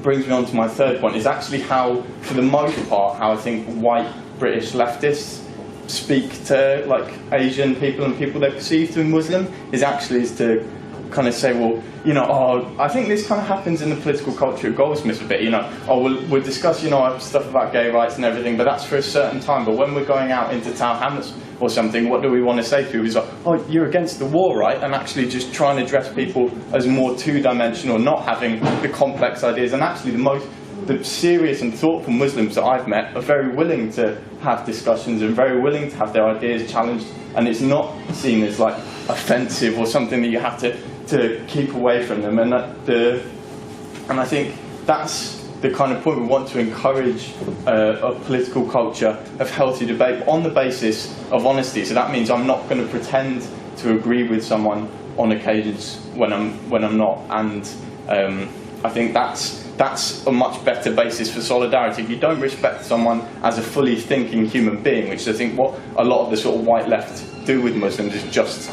J: brings me on to my third point, is actually how, for the most part, how I think white British leftists speak to like Asian people and people they perceive to be Muslim, is to kind of say, well, I think this kind of happens in the political culture of Goldsmiths a bit, we'll discuss, stuff about gay rights and everything, but that's for a certain time. But when we're going out into Tower Hamlets or something, what do we want to say to people? It's like, oh, you're against the war, right? And actually just trying to address people as more two-dimensional, not having the complex ideas. And actually the serious and thoughtful Muslims that I've met are very willing to have discussions and very willing to have their ideas challenged, and it's not seen as like offensive or something that you have to keep away from them. And I think that's the kind of point we want to encourage a political culture of healthy debate on the basis of honesty. So that means I'm not going to pretend to agree with someone on occasions when I'm not. And I think that's a much better basis for solidarity. If you don't respect someone as a fully thinking human being, which I think what a lot of the sort of white left do with Muslims is just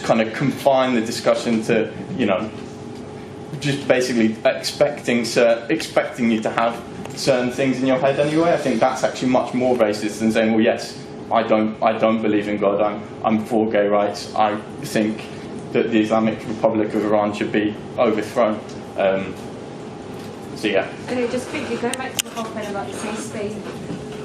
J: kind of confine the discussion to, just basically expecting you to have certain things in your head anyway. I think that's actually much more racist than saying, well, yes, I don't believe in God. I'm for gay rights. I think that the Islamic Republic of Iran should be overthrown. So yeah.
H: Okay, just quickly going back to the whole point about the safe space.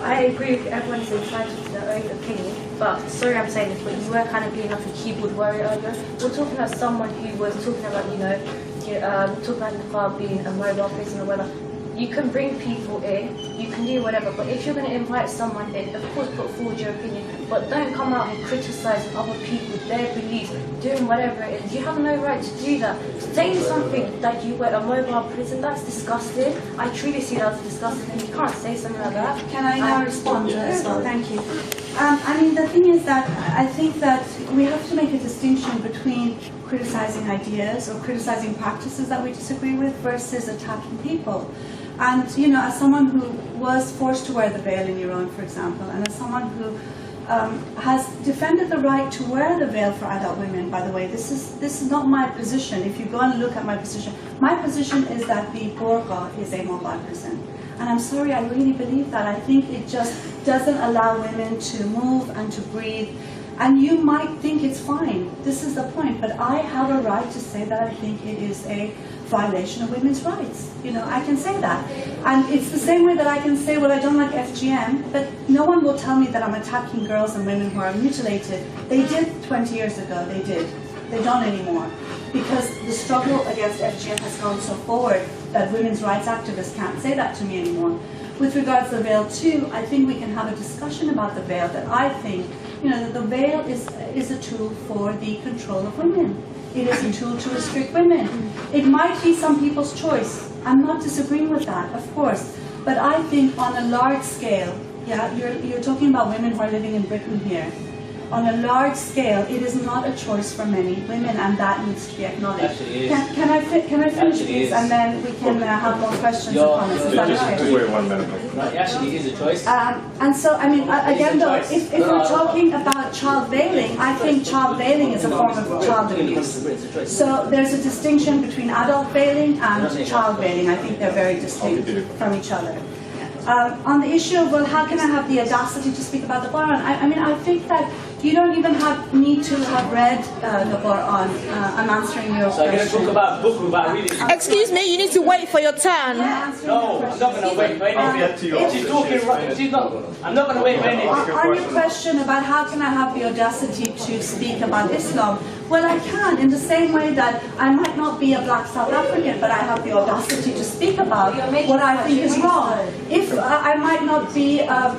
H: I agree with everyone is entitled to their own opinion, but sorry I'm saying this, but you were kind of being like a keyboard warrior earlier. We're talking about someone who was talking about, talking about the car being a mobile prison or whatever. You can bring people in, you can do whatever, but if you're going to invite someone in, of course put forward your opinion, but don't come out and criticise other people, their beliefs, doing whatever it is. You have no right to do that. Saying something that you were a mobile prison, that's disgusting. I truly see that as disgusting, and you can't say something like that.
B: Can I now respond to as well? Thank you. I mean, the thing is that I think that we have to make a distinction between criticizing ideas or criticizing practices that we disagree with versus attacking people. And, as someone who was forced to wear the veil in Iran, for example, and as someone who has defended the right to wear the veil for adult women, by the way, this is not my position. If you go and look at my position is that the burqa is a mobile prison. And I'm sorry, I really believe that. I think it just doesn't allow women to move and to breathe. And you might think it's fine. This is the point. But I have a right to say that I think it is a violation of women's rights. I can say that. And it's the same way that I can say, well, I don't like FGM, but no one will tell me that I'm attacking girls and women who are mutilated. They did 20 years ago. They did. They don't anymore. Because the struggle against FGM has gone so forward that women's rights activists can't say that to me anymore. With regards to the veil too, I think we can have a discussion about the veil, that I think, that the veil is a tool for the control of women. It is a tool to restrict women. It might be some people's choice. I'm not disagreeing with that, of course. But I think on a large scale, you're talking about women who are living in Britain here. On a large scale, it is not a choice for many women, and that needs to be acknowledged. Can I finish, please, and then we can have more questions and comments? Is that okay?
A: Just wait 1 minute.
C: It actually is a choice.
B: And so, I mean, again, though, if we're talking about child veiling, I think child veiling is a form of child abuse. So there's a distinction between adult veiling and child veiling. I think they're very distinct from each other. On the issue of, well, how can I have the audacity to speak about the Quran? I mean, I think that you don't even need to have read the Quran. I'm answering your question.
C: So I'm going to talk about a book about reading.
K: Excuse me, you need to wait for your turn.
C: No, I'm not going to wait for anything. She's talking right. I'm not going to wait for anything.
B: On your question about how can I have the audacity to speak about Islam, well, I can, in the same way that I might not be a black South African, but I have the audacity to speak about what I think is wrong. If I might not be a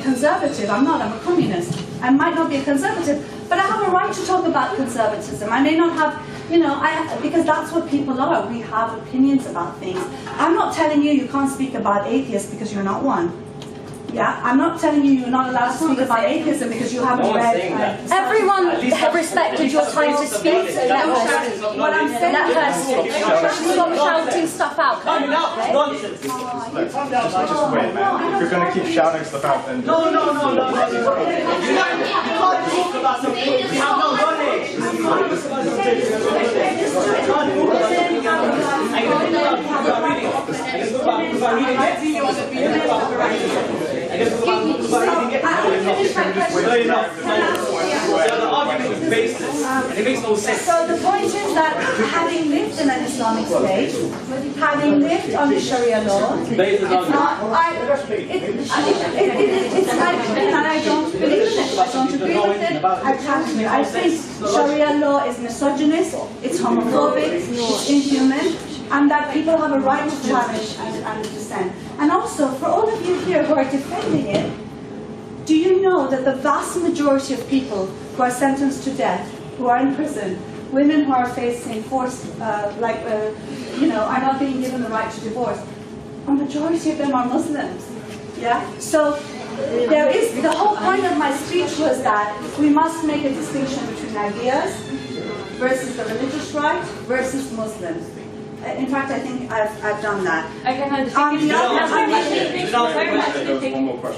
B: conservative. I'm not. I'm a communist. I might not be a conservative, but I have a right to talk about conservatism. I may not have, because that's what people are. We have opinions about things. I'm not telling you can't speak about atheists because you're not one. Yeah, I'm not telling you you're not allowed to speak about atheism because you haven't read.
G: Everyone respected your time to speak.
B: What I'm saying
G: is stop shouting stuff out.
C: Nonsense.
A: Just wait, man. If you're going to keep shouting stuff out, then...
C: No. You can't talk about something. You have no knowledge. You can't talk about something.
B: So the point is that having lived in an Islamic state, having lived under Sharia law, it's my opinion and I don't believe in it. I don't agree with it. I think Sharia law is misogynist, it's homophobic, it's inhuman, and that people have a right to challenge and dissent. And also, for all of you here who are defending it, do you know that the vast majority of people who are sentenced to death, who are in prison, women who are facing forced, are not being given the right to divorce, a majority of them are Muslims. Yeah? So there is, the whole point of my speech was that we must make a distinction between ideas versus the religious right versus Muslims. In fact, I think I've done that.
H: Okay, no,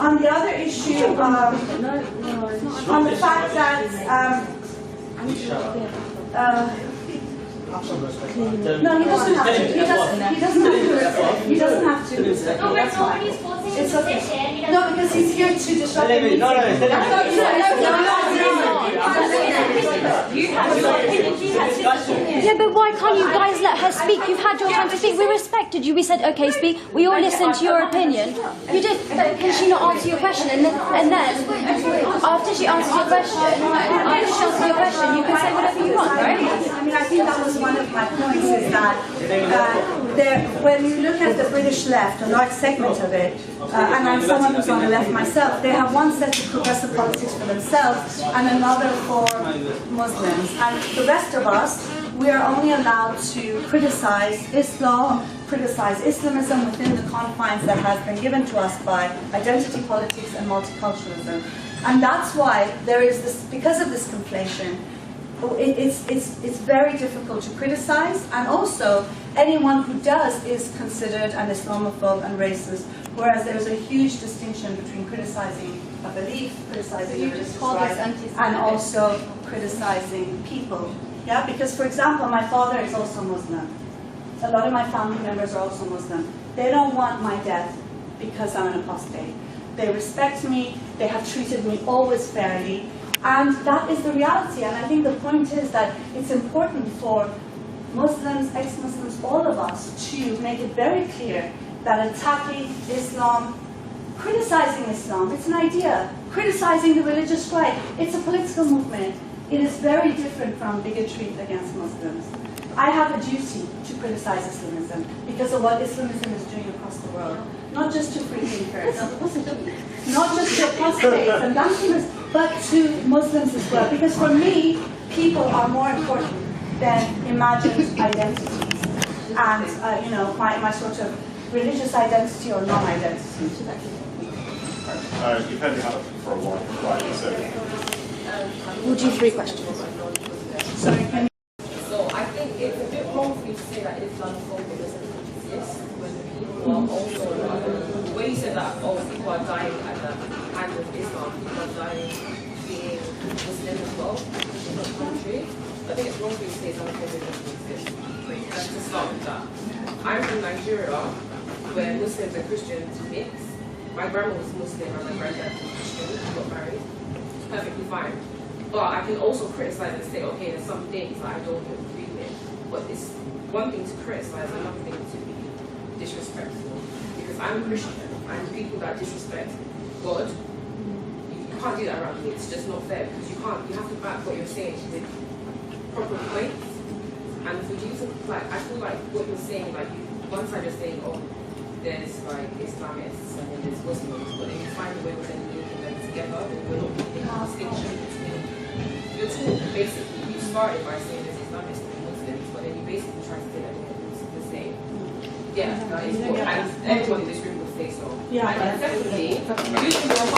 B: on the other issue, on the fact that No, he doesn't have to. He doesn't have to. He doesn't have to.
G: No,
B: That's fine.
G: nobody's forcing him
B: It's
G: to
B: okay.
G: sit here. He doesn't
B: No, because he's here to disrupt the meeting.
L: Yeah, but why can't you guys let her speak? You've had your time to speak. We respected you. We said, okay, speak. We all listened to your opinion. You did, but can she not answer your question? And then after she answers your question, you can say whatever you want, right?
B: I mean, I think that was one of my points, is that when you look at the British left, a large segment of it, and I'm someone who's on the left myself, they have one set of progressive politics for themselves and another for Muslims. And the rest of us, we are only allowed to criticize Islam, criticize Islamism within the confines that has been given to us by identity politics and multiculturalism. And that's why there is this, because of this conflation, it's very difficult to criticize, and also anyone who does is considered an Islamophobe and racist, whereas there's a huge distinction between criticizing a belief, criticizing a religious right, and also criticizing people. Yeah, because for example, my father is also Muslim. A lot of my family members are also Muslim. They don't want my death because I'm an apostate. They respect me, they have treated me always fairly, and that is the reality. And I think the point is that it's important for Muslims, ex-Muslims, all of us to make it very clear that attacking Islam, criticizing Islam, it's an idea. Criticizing the religious right, it's a political movement. It is very different from bigotry against Muslims. I have a duty to criticize Islamism because of what Islamism is doing across the world. Not just to free thinkers, not just to apostates and non-Muslims, but to Muslims as well. Because for me, people are more important than imagined identities and my sort of religious identity or non-identity.
A: You've had me up for a while, so
L: We'll do 3 questions.
B: Sorry, can
M: So I think it's a bit wrong for you to say that Islamophobia doesn't exist when people are also, when you said that, people are dying at the hand of Islam, people are dying being Muslim as well in the country. I think it's wrong for you to say Islamophobia doesn't exist. Let's just start with that. I'm from Nigeria, where Muslims and Christians mix. My grandma was Muslim and my granddad was Christian, got married. Perfectly fine. But I can also criticize and say, okay, there's some things that I don't agree with. But it's one thing to criticize, another thing to be disrespectful. Because I'm a Christian, and people that disrespect God, you can't do that around me. It's just not fair, because you have to back what you're saying with proper points. And for you to, I feel like what you're saying, one side you're saying, oh, there's Islamists and then there's Muslims, but then you find a way within linking them together, and we're not making a distinction between your two. Basically, you started by saying there's Islamists and Muslims, but then you basically try to say that they're the same. Yeah, that is what everyone in this room would say so.
B: Yeah.
M: And secondly, using your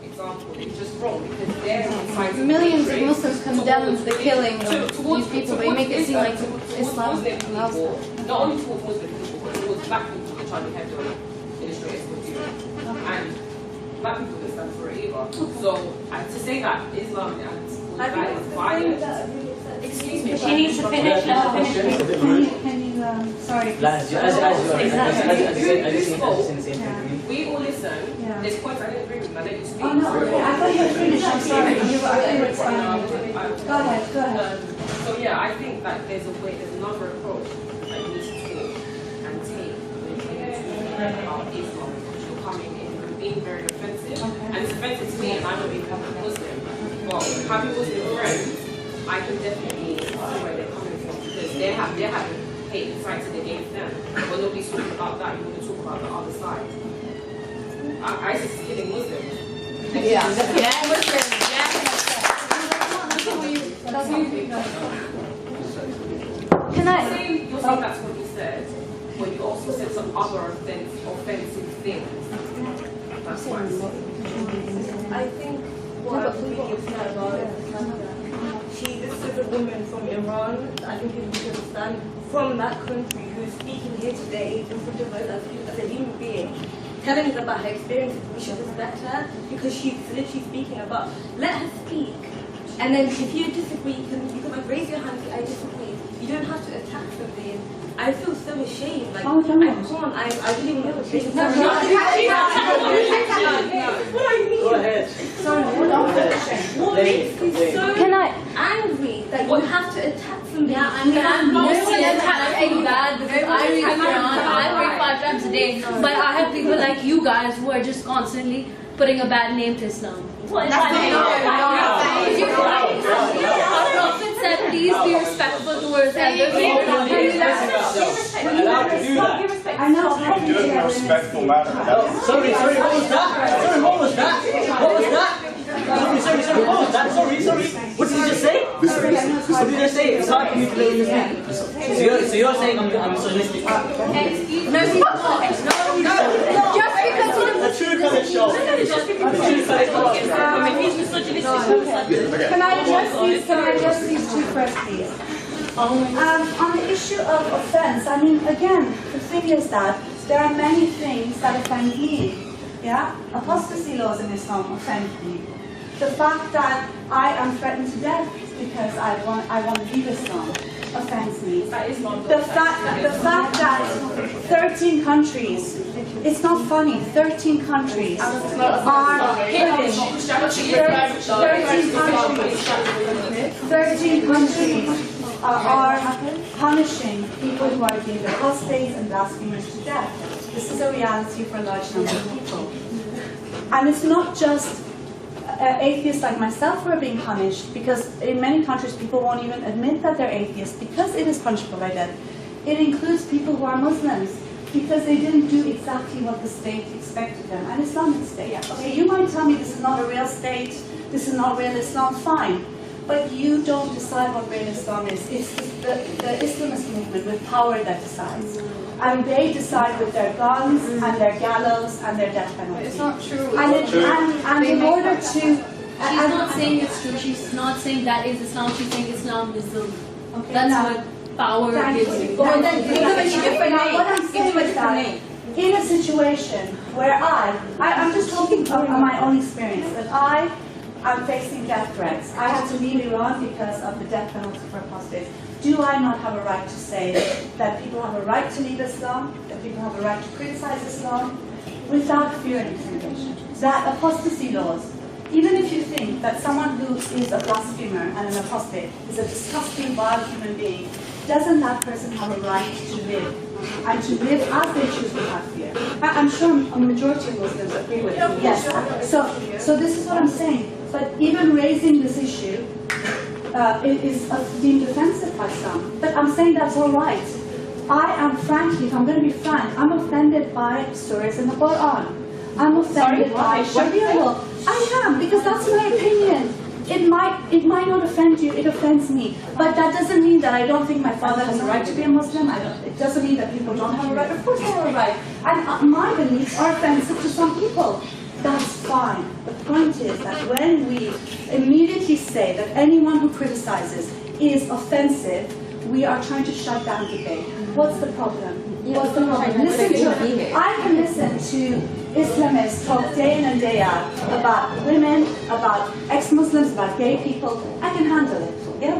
M: example is just wrong, because they're
I: Millions of Muslims condemn the killing of these people, but you make it seem like Islam allows that.
M: Not only towards Muslim people, but towards black people, the Charlie Hebdo illustrators would do. And black people don't stand for it either. So to say that Islam and that is violent. Excuse me,
H: She needs to finish.
B: Sorry.
M: We all listen. There's points I didn't agree with, I let you speak.
B: Oh no, okay. I thought you were finished. I'm sorry. You were explaining. Go ahead.
M: So yeah, I think that there's another approach that you need to take and take when you speak about Islam, because you're coming in and being very offensive. And it's offensive to me, and I'm not even a Muslim. But having Muslim friends, I can definitely see where they're coming from, because they're having hate incited against them. But nobody's talking about that. You want to talk about the other side. ISIS is killing Muslims.
I: Yeah.
M: Muslims.
I: Can I?
M: You're saying that's what you said, but you also said some other offensive things. That's why I'm saying.
N: I think what I'm really upset about is this is a woman from Iran. I think you can understand, from that country, who's speaking here today in front of us as a human being, telling us about her experiences, we should respect her because she's literally speaking about. Let her speak, and then if you disagree, you can like raise your hand and say, I disagree. You don't have to attack something. I feel so ashamed. Like, I can't. I really want to appreciate
B: What do you mean?
D: Go ahead.
B: Sorry,
N: what makes you so angry that you have to attack somebody?
O: Yeah, I mean, I'm mostly attacking that because I read the Quran. I read 5 times a day, but I have people like you guys who are just constantly putting a bad name to Islam. What? Our Prophet said, please be respectful towards elders.
B: I know.
A: Do it in a respectful manner.
D: Sorry, what was that? Sorry, what was that? What was that? Sorry, what was that? Sorry. What did you just say? What did I say? It's hard for me to really speak. So you're saying I'm misogynistic?
O: Excuse me. No, he's not. Just because he
D: The truth on the show.
B: Can I address these two first, please? On the issue of offense, I mean, again, the thing is that there are many things that offend me. Yeah? Apostasy laws in Islam offend me. The fact that I am threatened to death because I want to leave Islam offends me. The fact that 13 countries, it's not funny, 13 countries are British. 13 countries are punishing people who are deemed apostates and blasphemers to death. This is a reality for a large number of people. And it's not just atheists like myself who are being punished, because in many countries people won't even admit that they're atheists because it is punishable by death. It includes people who are Muslims because they didn't do exactly what the state expected them, an Islamic state. Okay, you might tell me this is not a real state, this is not real Islam, fine. But you don't decide what real Islam is. It's the Islamist movement with power that decides. And they decide with their guns and their gallows and their death penalty.
O: It's not true.
B: And in order to...
O: She's not saying it's true. She's not saying that is Islam. She's saying Islam is the...
B: Okay,
O: that's what power gives you.
B: What I'm saying is that in a situation where I'm just talking about my own experience, that I'm facing death threats. I had to leave Iran because of the death penalty for apostates. Do I not have a right to say that people have a right to leave Islam, that people have a right to criticize Islam, without fear and intimidation? That apostasy laws, even if you think that someone who is a blasphemer and an apostate is a disgusting, vile human being, doesn't that person have a right to live? And to live as they choose without fear? I'm sure a majority of Muslims agree with me. Yes. So this is what I'm saying. But even raising this issue is deemed offensive by some. But I'm saying that's all right. I am frankly, if I'm going to be frank, I'm offended by stories in the Quran. I'm offended by Sharia law. I am, because that's my opinion. It might not offend you, it offends me. But that doesn't mean that I don't think my father has a right to be a Muslim. It doesn't mean that people don't have a right. Of course they have a right. And my beliefs are offensive to some people. That's fine. The point is that when we immediately say that anyone who criticizes is offensive, we are trying to shut down debate. What's the problem? What's the problem? I can listen to Islamists talk day in and day out about women, about ex-Muslims, about gay people. I can handle it. Yeah,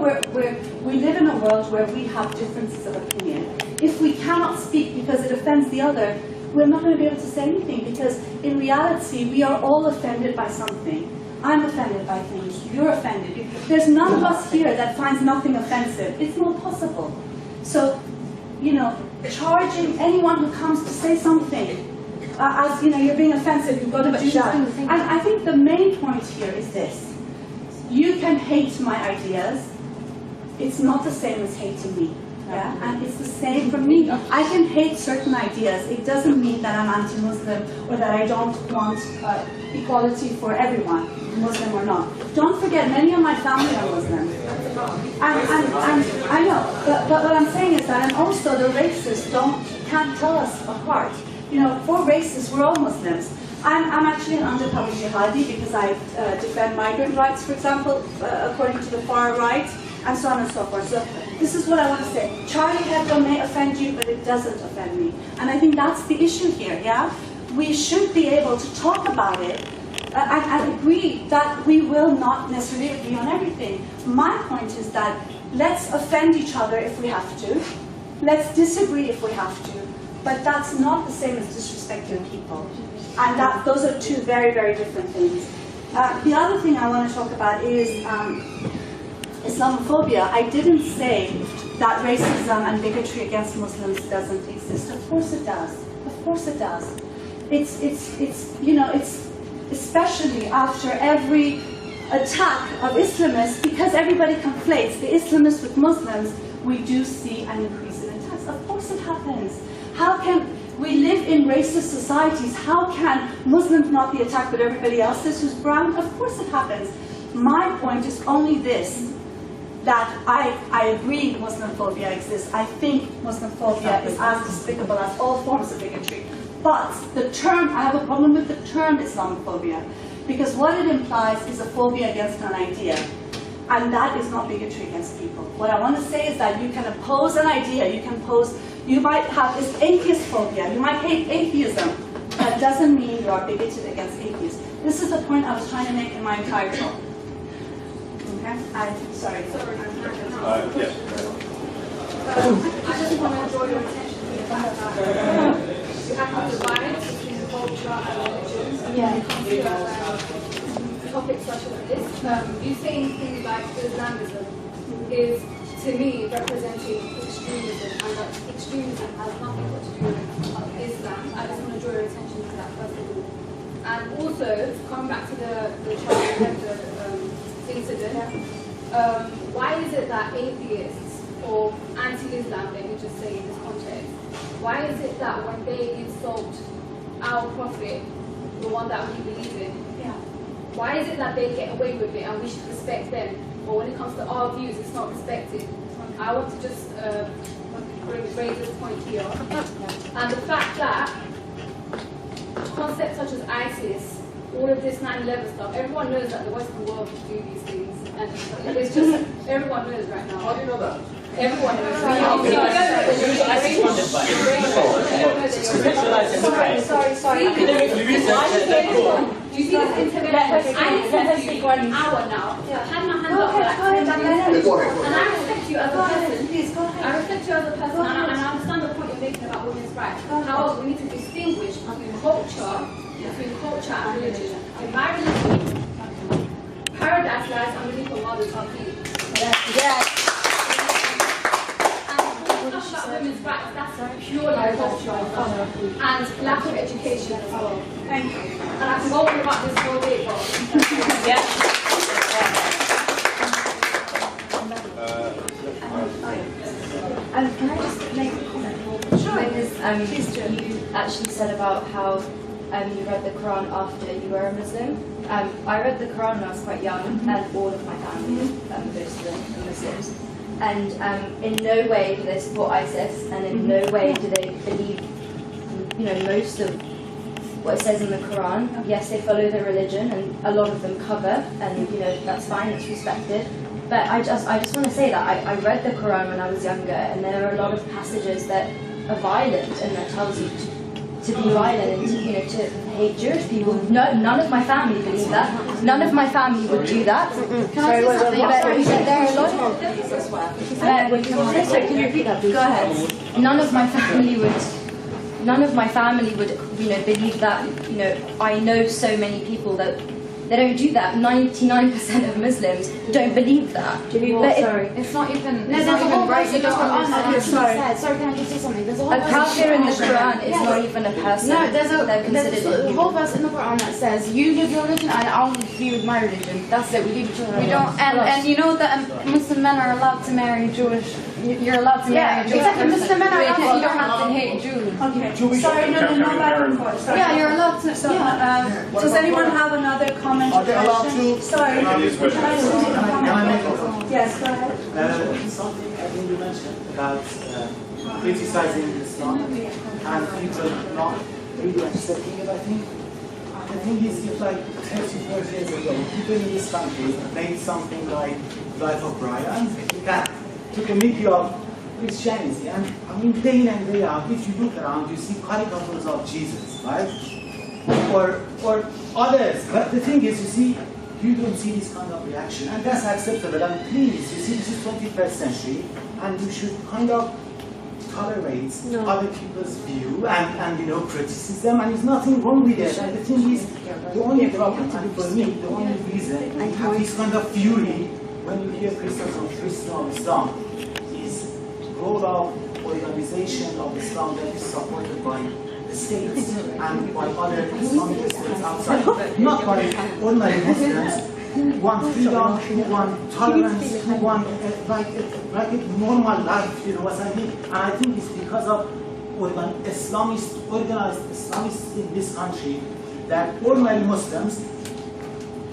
B: we live in a world where we have differences of opinion. If we cannot speak because it offends the other, we're not going to be able to say anything, because in reality we are all offended by something. I'm offended by things, you're offended. There's none of us here that finds nothing offensive. It's not possible. So, charging anyone who comes to say something as, you're being offensive, you've got to do that. And I think the main point here is this. You can hate my ideas. It's not the same as hating me. Yeah? And it's the same for me. I can hate certain ideas. It doesn't mean that I'm anti-Muslim or that I don't want equality for everyone, Muslim or not. Don't forget, many of my family are Muslim. And I know, but what I'm saying is that, and also the racists can't tell us apart. For racists, we're all Muslims. I'm actually an undercover jihadi because I defend migrant rights, for example, according to the far right, and so on and so forth. So this is what I want to say. Charlie Hebdo may offend you, but it doesn't offend me. And I think that's the issue here, yeah? we should be able to talk about it and agree that we will not necessarily agree on everything. My point is that let's offend each other if we have to. Let's disagree if we have to. But that's not the same as disrespecting people. And those are two very, very different things. The other thing I want to talk about is Islamophobia. I didn't say that racism and bigotry against Muslims doesn't exist. Of course it does. Of course it does. It's especially after every attack of Islamists, because everybody conflates the Islamists with Muslims, we do see an increase in attacks. Of course it happens. How can we live in racist societies? How can Muslims not be attacked but everybody else is who's brown? Of course it happens. My point is only this, that I agree Muslimphobia exists. I think Muslimphobia is as despicable as all forms of bigotry. But the term, I have a problem with the term Islamophobia, because what it implies is a phobia against an idea. And that is not bigotry against people. What I want to say is that you can oppose an idea, you might have this atheist phobia, you might hate atheism. That doesn't mean you are bigoted against atheists. This is the point I was trying to make in my entire talk. Okay? Sorry.
A: Yeah.
N: I just want to draw your attention to the fact that you have to divide between culture and religion. When it comes to topics such as this, you saying things like Islamism is, to me, representing extremism, and that extremism has nothing to do with Islam. I just want to draw your attention to that first of all. And also, coming back to the child incident, why is it that atheists or anti-Islam, let me just say in this context, why is it that when they insult our prophet, the one that we believe in, why is it that they get away with it and we should respect them, but when it comes to our views, it's not respected? I want to just raise this point here, and the fact that concepts such as ISIS, all of this 9/11 stuff, everyone knows that the Western world do these things, and it's just, everyone knows right now. How do you know that? Everyone knows. Sorry. Do you see this intervention? I listened to you for an hour now. I had my hand up for like 10 minutes. And I respect you as a person. Please, go ahead. I respect you as a person, and I understand the point you're making about women's rights. However, we need to distinguish between culture and religion. In my religion, paradise lies underneath the mother's feet. Yes. About women's rights, that's purely cultural and lack of education as well. Thank you. And I can go on about this all day, but yeah.
L: Can I just make a comment? Sure. Because you actually said about how you read the Quran after you were a Muslim. I read the Quran when I was quite young, and all of my family, most of them are Muslims. And in no way do they support ISIS, and in no way do they believe, most of what it says in the Quran. Yes, they follow their religion, and a lot of them cover, and that's fine, it's respected. But I just want to say that I read the Quran when I was younger, and there are a lot of passages that are violent, and that tells you to be violent and to hate Jewish people. No, none of my family believe that. None of my family would do that. Sorry, there are a lot of... Can you repeat that, please? Go ahead. None of my family would, believe that. I know so many people that they don't do that. 99% of Muslims don't believe that. Sorry.
I: It's not even.
L: No, there's a whole verse in the Quran that sorry, can I just say something? There's a whole kafir in the Quran is not even a person.
P: No, there's a whole verse in the Quran that says, you live your religion and I'll be with my religion. That's it, we leave each other.
I: We don't, and you know that Muslim men are allowed to marry Jewish. You're allowed to marry a Jewish person.
P: Muslim men are allowed to.
I: You don't have to hate Jews.
B: Okay. Sorry, no matter what.
I: Yeah, you're allowed to.
B: Does anyone have another comment?
F: Are they allowed to?
B: Sorry. Yes, go ahead.
Q: Something I think you mentioned about criticizing Islam and people not really accepting it, I think. The thing is, if like 30, 40 years ago, people in this country made something like Life of Brian that took a mickey of Christianity, and I mean day in and day out, if you look around, you see caricatures of Jesus, right? Or others. But the thing is, you see, you don't see this kind of reaction, and that's acceptable. And please, you see, this is 21st century, and you should kind of tolerate other people's view and criticism, and there's nothing wrong with it. And the thing is, the only problem, and for me, the only reason you have this kind of fury when you hear Christians or Christian of Islam is role of organization of Islam that is supported by the states and by other Islamic states outside, not by ordinary Muslims who want freedom, who want tolerance, who want like a normal life, you know what I mean? And I think it's because of organized Islamists in this country that ordinary Muslims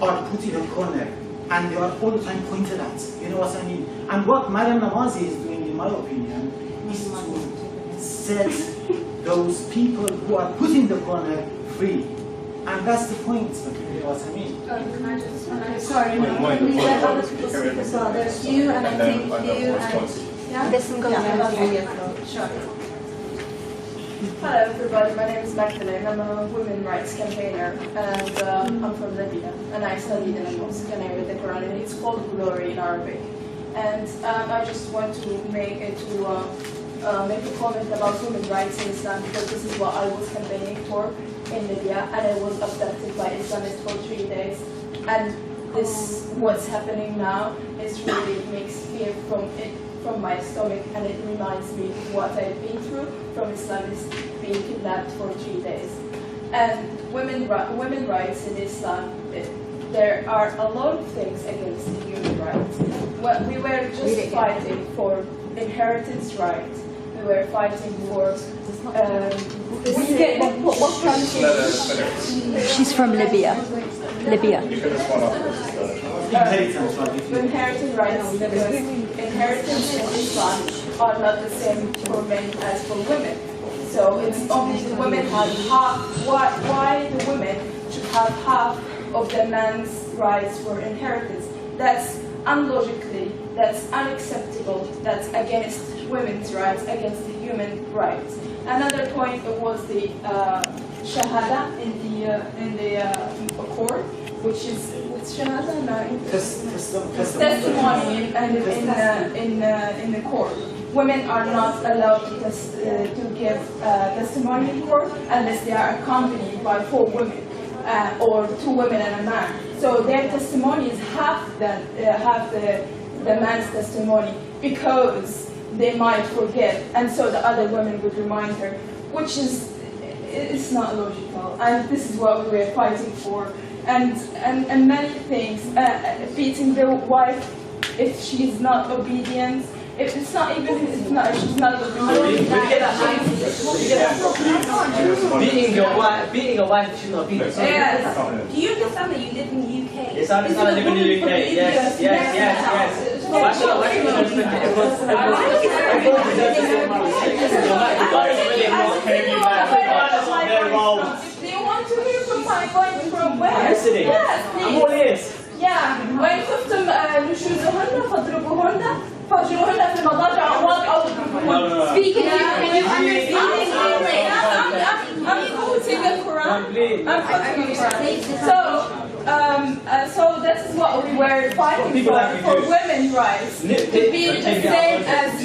Q: are put in a corner and they are all the time pointed at, you know what I mean? And what Madam Namazi is doing, in my opinion, is to set those people who are put in the corner free. And that's the point, you know what I mean?
B: Sorry, can we let other people speak as well? There's you, and I think you, and there's some Sure.
R: Hello everybody, my name is Magdalene. I'm a women's rights campaigner, and I'm from Libya, and I studied in a mosque and I read the Quran, and it's called Glory in Arabic. And I just want to make a comment about women's rights in Islam, because this is what I was campaigning for in Libya, and I was abducted by Islamists for 3 days. And this, what's happening now, is really makes fear from my stomach, and it reminds me what I've been through from Islamists being kidnapped for 3 days. And women rights in Islam, there are a lot of things against human rights. Well, we were just fighting for inheritance rights. We were fighting for
L: She's from Libya.
R: Inheritance rights, because inheritance in Islam are not the same for men as for women. So it's only the women have half. Why the women should have half of the man's rights for inheritance? That's unlogically, that's unacceptable, that's against women's rights, against the human rights. Another point was the shahada in the court, which is shahada testimony in the court. Women are not allowed to give testimony in court unless they are accompanied by 4 women. Or 2 women and a man. So their testimony is half the man's testimony, because they might forget, and so the other women would remind her, which is, it's not logical. And this is what we were fighting for. And many things, beating the wife if she is not obedient. If it's not even, she's not obedient.
D: Beating a wife should not be.
N: Yes. Do you understand that you live in the UK?
D: Yes, I understand I live in the UK. Yes. Why should I
R: Do you want to hear from my point from where?
D: Listening.
R: Yes,
D: I'm all ears.
R: Yeah. وإن خفتم نشوزهن فاضربوهن فاهجروهن في المضاجع أو اضربوهن.
N: Speaking, can you understand?
R: I'm quoting the Quran. I'm quoting the Quran. So that is what we were fighting for women's rights, to be the same as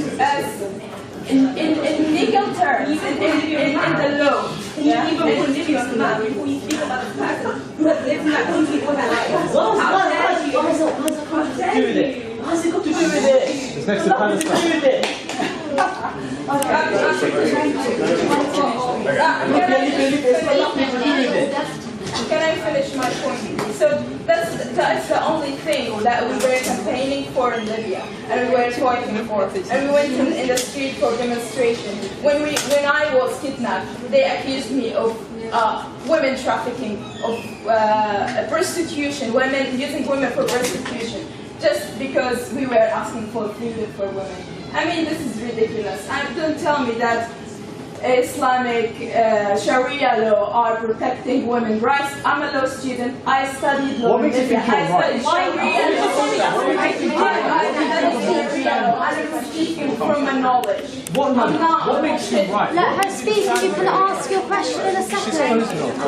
R: in legal terms, in the law. Yeah? Even before you speak about the fact that it's not going to be what I like.
D: What has it got to do with it?
C: It's next to Palestine.
R: Can I finish my point? So that's the only thing that we were campaigning for in Libya, and we were fighting for. And we went in the street for demonstration. When I was kidnapped, they accused me of women trafficking, of prostitution, using women for prostitution, just because we were asking for freedom for women. I mean, this is ridiculous. And don't tell me that Islamic Sharia law are protecting women's rights. I'm a law student. I studied law in Libya. I studied Sharia law. I'm speaking from my knowledge.
C: What knowledge? What makes you right?
L: Let her speak. You can ask your question in a second.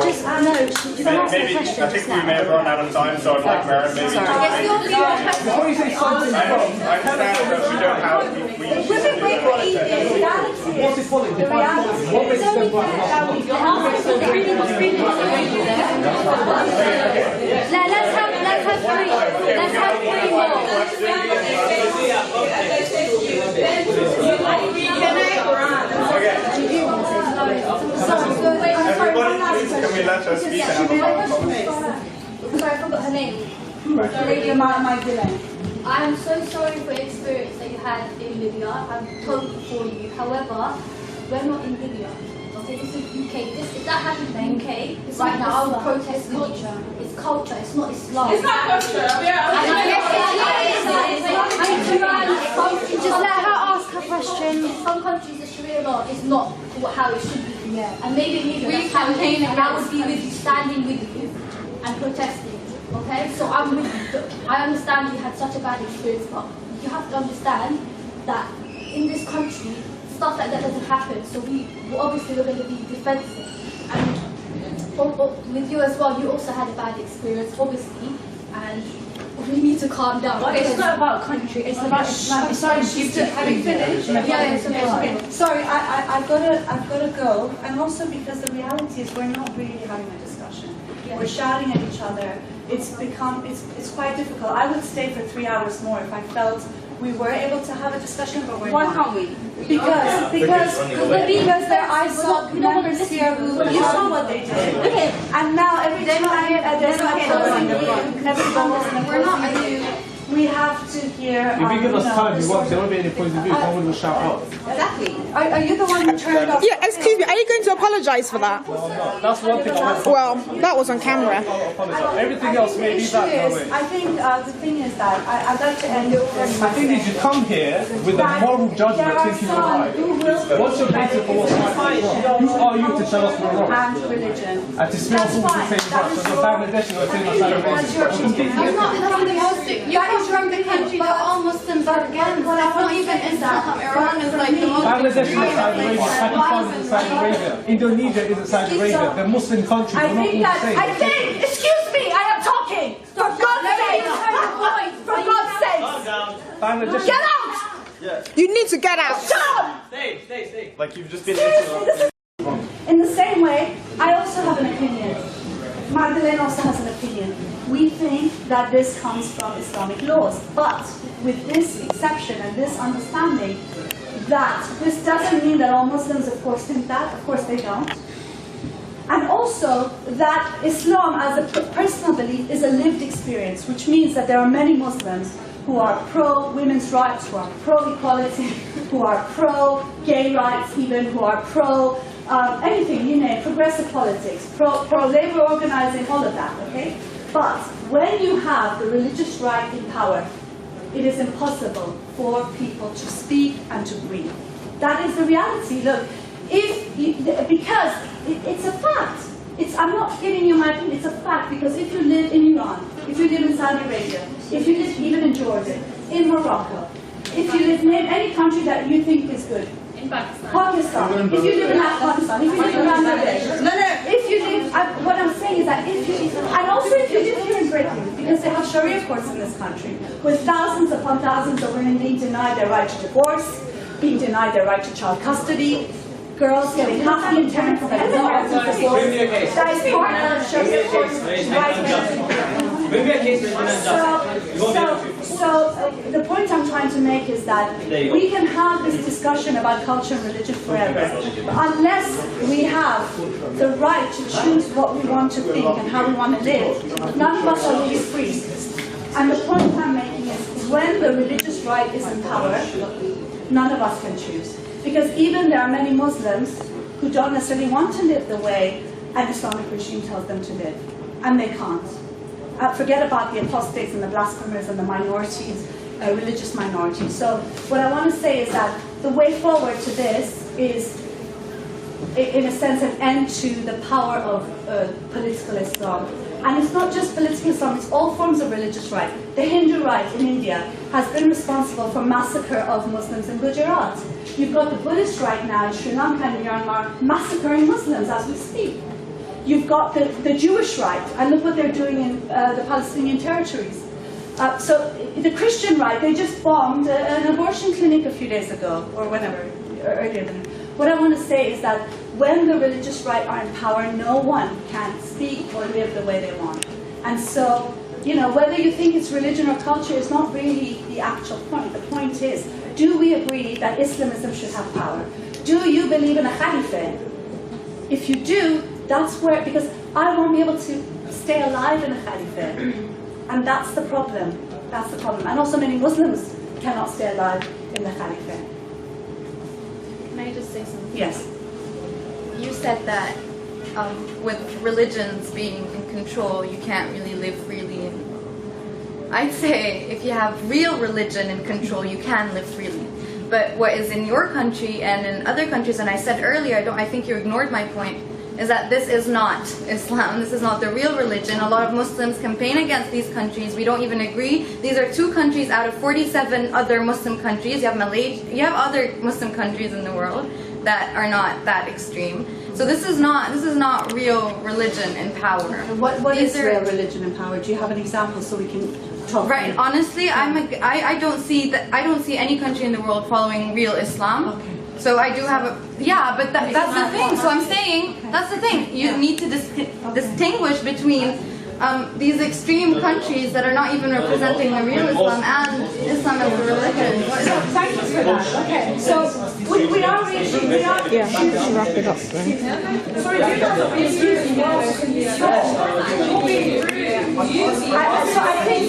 L: Just no. You can ask
A: Maybe,
L: a
A: I
L: question
A: think
L: just
A: we
L: now.
A: may have run out of time, so I'd like Maren maybe to...
C: Before you say something,
A: I understand that we don't have...
C: what's it called? What makes them right?
L: Let's have three
A: Can we let her speak and have a conversation?
G: Sorry, I forgot her name.
B: Lady Magdalene.
G: I'm so sorry for the experience that you had in Libya. I'm totally for you. However, we're not in Libya. Okay, this is UK. If that happened in the UK, right now I would protest with you. It's culture, it's not Islam.
R: It's not culture.
L: Just let her ask her question.
G: In some countries, the Sharia law is not how it should be.
B: Yeah.
G: And maybe in Libya, that's how it is, and I would be with you, standing with you, and protesting. Okay, so I'm with you. I understand you had such a bad experience, but you have to understand that in this country, stuff like that doesn't happen. So obviously we're going to be defensive. And with you as well, you also had a bad experience, obviously, and we need to calm down.
B: Well, it's not about country, it's about Islam. Sorry, have you finished?
G: Yeah, it's okay.
B: Sorry, I've got to go, and also because the reality is we're not really having a discussion. We're shouting at each other. It's quite difficult. I would stay for 3 hours more if I felt we were able to have a discussion, but we're not.
P: Why can't we?
B: Because there are some members here who you saw what they did.
P: Okay.
B: And now every time there's no closing the book, we're not we have to hear.
C: If you give us time, there won't be any points of view. Someone will shout out.
B: Exactly. Are you the one who turned off?
K: Yeah, excuse me, are you going to apologise for that?
C: No, that's one thing I want to
K: Well, that was on camera.
C: apologize. Everything else may be back that way.
B: I think the thing is that I'd like to end it very
C: The thing is, you come here with a moral judgment thinking you're right. What's your basis for what's right and wrong? Who are you to tell us we're wrong?
B: And religion.
C: And to smell fools the same brush. As a Bangladeshi, we're saying that's racist.
L: You're not from the country. You're from the country that all Muslims are against. That's not even Islam. Iran is like the most
C: Bangladesh is Saudi Arabia. Pakistan is Saudi Arabia. Indonesia is Saudi Arabia. They're Muslim countries. We're not all the same.
B: I think, excuse me, I am talking. For God's sake. For God's sake.
C: Bangladesh.
B: Get out.
K: You need to get out.
B: Shut up.
A: Stay. Like you've just been
B: Seriously, in the same way, I also have an opinion. Magdalene also has an opinion. We think that this comes from Islamic laws, but with this exception and this understanding that this doesn't mean that all Muslims, of course, think that. Of course, they don't. And also that Islam as a personal belief is a lived experience, which means that there are many Muslims who are pro-women's rights, who are pro-equality, who are pro-gay rights even, who are anything, you name, progressive politics, pro-labor organizing, all of that, okay? But when you have the religious right in power, it is impossible for people to speak and to breathe. That is the reality. Look, because it's a fact. I'm not giving you my opinion, it's a fact, because if you live in Iran, if you live in Saudi Arabia, if you live even in Jordan, in Morocco, if you live in any country that you think is good,
N: In Pakistan.
B: Pakistan, if you live in Afghanistan, if you live in Bangladesh, if you live, what I'm saying is that if you, and also if you live here in Britain, because they have Sharia courts in this country, with thousands upon thousands of women being denied their right to divorce, being denied their right to child custody, girls getting half the internment from their divorce. That is part of Sharia courts right. So the point I'm trying to make is that we can have this discussion about culture and religion forever, unless we have the right to choose what we want to think and how we want to live. None of us are really free. And the point I'm making is when the religious right is in power, none of us can choose. Because even there are many Muslims who don't necessarily want to live the way an Islamic regime tells them to live, and they can't. Forget about the apostates and the blasphemers and the minorities, religious minorities. So what I want to say is that the way forward to this is, in a sense, an end to the power of political Islam. And it's not just political Islam, it's all forms of religious right. The Hindu right in India has been responsible for massacre of Muslims in Gujarat. You've got the Buddhist right now in Sri Lanka and Myanmar massacring Muslims as we speak. You've got the Jewish right, and look what they're doing in the Palestinian territories. So the Christian right, they just bombed an abortion clinic a few days ago, or whenever, earlier than. What I want to say is that when the religious right are in power, no one can speak or live the way they want. And so, you know, whether you think it's religion or culture is not really the actual point. The point is, do we agree that Islamism should have power? Do you believe in a caliphate? If you do, that's where, because I won't be able to stay alive in a caliphate. And that's the problem. That's the problem. And also many Muslims cannot stay alive in the caliphate.
I: Can I just say something?
B: Yes.
I: You said that with religions being in control, you can't really live freely. I'd say if you have real religion in control, you can live freely. But what is in your country and in other countries, and I said earlier, I think you ignored my point, is that this is not Islam. This is not the real religion. A lot of Muslims campaign against these countries. We don't even agree. These are 2 countries out of 47 other Muslim countries. You have Malaysia, you have other Muslim countries in the world that are not that extreme. So this is not real religion in power.
B: What is real religion in power? Do you have an example so we can talk?
I: Right. Honestly, I don't see any country in the world following real Islam. Okay. So I do have a, yeah, but that's the thing. So I'm saying, that's the thing. You need to distinguish between these extreme countries that are not even representing the real Islam and Islam as a religion.
B: Thank you for that. Okay, so we are reaching,
K: Yeah, let's wrap it up then.
B: Sorry, do you have excuse me? So I think